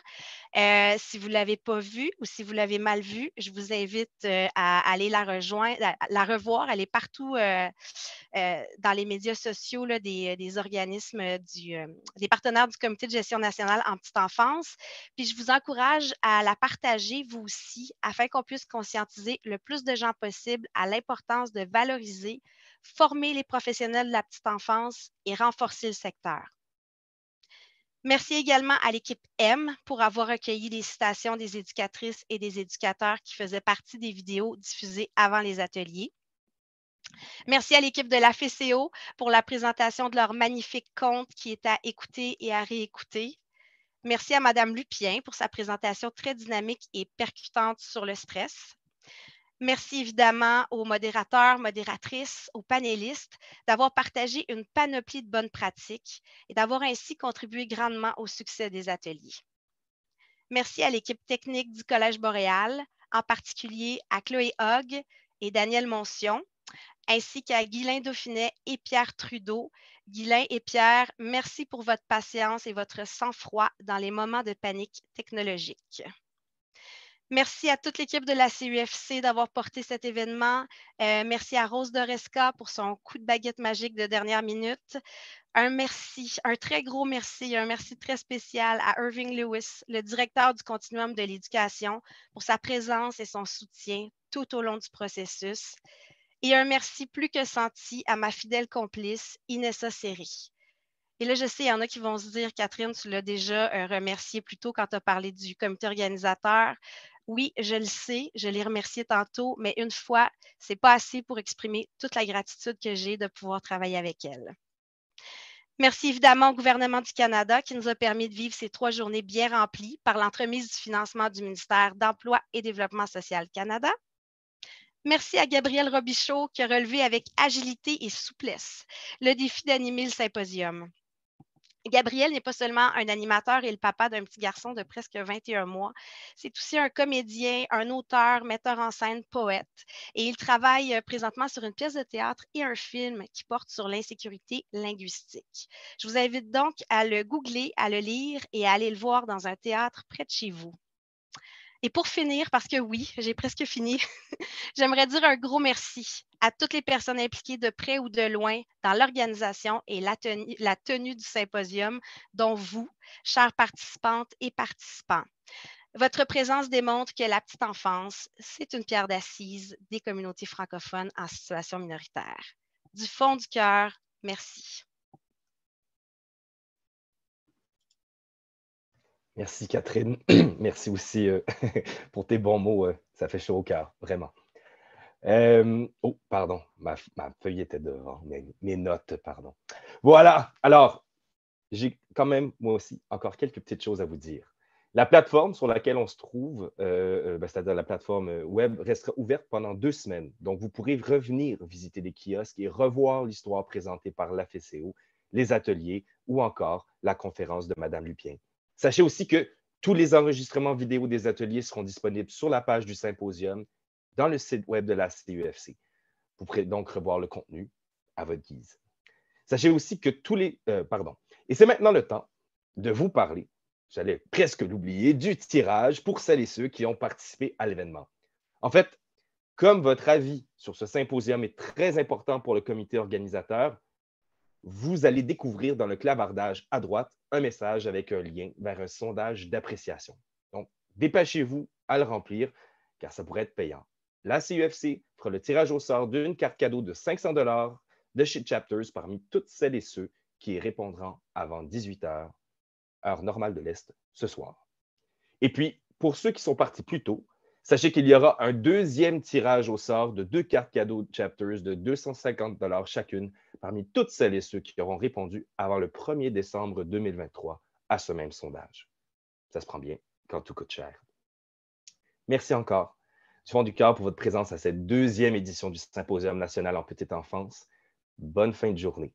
Si vous ne l'avez pas vue ou si vous l'avez mal vue, je vous invite à aller la rejoindre, à la revoir. Elle est partout dans les médias sociaux là, des organismes, des partenaires du Comité de gestion nationale en petite enfance. Puis je vous encourage à la partager vous aussi afin qu'on puisse conscientiser le plus de gens possible à l'importance de valoriser, former les professionnels de la petite enfance et renforcer le secteur. Merci également à l'équipe M pour avoir recueilli les citations des éducatrices et des éducateurs qui faisaient partie des vidéos diffusées avant les ateliers. Merci à l'équipe de la FCO pour la présentation de leur magnifique conte qui est à écouter et à réécouter. Merci à Mme Lupien pour sa présentation très dynamique et percutante sur le stress. Merci évidemment aux modérateurs, modératrices, aux panélistes d'avoir partagé une panoplie de bonnes pratiques et d'avoir ainsi contribué grandement au succès des ateliers. Merci à l'équipe technique du Collège Boréal, en particulier à Chloé Hogg et Daniel Moncion, ainsi qu'à Guylain Dauphinet et Pierre Trudeau. Guylain et Pierre, merci pour votre patience et votre sang-froid dans les moments de panique technologique. Merci à toute l'équipe de la CUFC d'avoir porté cet événement. Merci à Rose Doresca pour son coup de baguette magique de dernière minute. Un merci, un très gros merci, un merci très spécial à Irving Lewis, le directeur du Continuum de l'éducation, pour sa présence et son soutien tout au long du processus. Et un merci plus que senti à ma fidèle complice, Inessa Serré. Et là, je sais, il y en a qui vont se dire, Catherine, tu l'as déjà remercié plus tôt quand tu as parlé du comité organisateur. Oui, je le sais, je l'ai remercié tantôt, mais une fois, ce n'est pas assez pour exprimer toute la gratitude que j'ai de pouvoir travailler avec elle. Merci évidemment au gouvernement du Canada qui nous a permis de vivre ces 3 journées bien remplies par l'entremise du financement du ministère d'Emploi et Développement social Canada. Merci à Gabriel Robichaud qui a relevé avec agilité et souplesse le défi d'animer le symposium. Gabriel n'est pas seulement un animateur et le papa d'un petit garçon de presque 21 mois, c'est aussi un comédien, un auteur, metteur en scène, poète. Et il travaille présentement sur une pièce de théâtre et un film qui porte sur l'insécurité linguistique. Je vous invite donc à le googler, à le lire et à aller le voir dans un théâtre près de chez vous. Et pour finir, parce que oui, j'ai presque fini, j'aimerais dire un gros merci à toutes les personnes impliquées de près ou de loin dans l'organisation et la tenue du symposium, dont vous, chères participantes et participants. Votre présence démontre que la petite enfance, c'est une pierre d'assise des communautés francophones en situation minoritaire. Du fond du cœur, merci. Merci, Catherine. Merci aussi pour tes bons mots. Ça fait chaud au cœur, vraiment. Oh, pardon, ma feuille était devant, mes notes, pardon. Voilà, alors, j'ai quand même, moi aussi, encore quelques petites choses à vous dire. La plateforme sur laquelle on se trouve, c'est-à-dire la plateforme web, restera ouverte pendant 2 semaines. Donc, vous pourrez revenir visiter les kiosques et revoir l'histoire présentée par la FCO, les ateliers ou encore la conférence de Mme Lupien. Sachez aussi que tous les enregistrements vidéo des ateliers seront disponibles sur la page du symposium dans le site web de la CUFC. Vous pourrez donc revoir le contenu à votre guise. Sachez aussi que et c'est maintenant le temps de vous parler, j'allais presque l'oublier, du tirage pour celles et ceux qui ont participé à l'événement. En fait, Comme votre avis sur ce symposium est très important pour le comité organisateur, vous allez découvrir dans le clavardage à droite un message avec un lien vers un sondage d'appréciation. Donc, dépêchez-vous à le remplir car ça pourrait être payant. La CUFC fera le tirage au sort d'une carte cadeau de 500 $ de chez Chapters parmi toutes celles et ceux qui y répondront avant 18 h, heure normale de l'Est, ce soir. Et puis, pour ceux qui sont partis plus tôt, sachez qu'il y aura un deuxième tirage au sort de 2 cartes cadeaux de Chapters de 250 $ chacune parmi toutes celles et ceux qui auront répondu avant le 1er décembre 2023 à ce même sondage. Ça se prend bien quand tout coûte cher. Merci encore du fond du cœur pour votre présence à cette deuxième édition du Symposium national en petite enfance. Bonne fin de journée.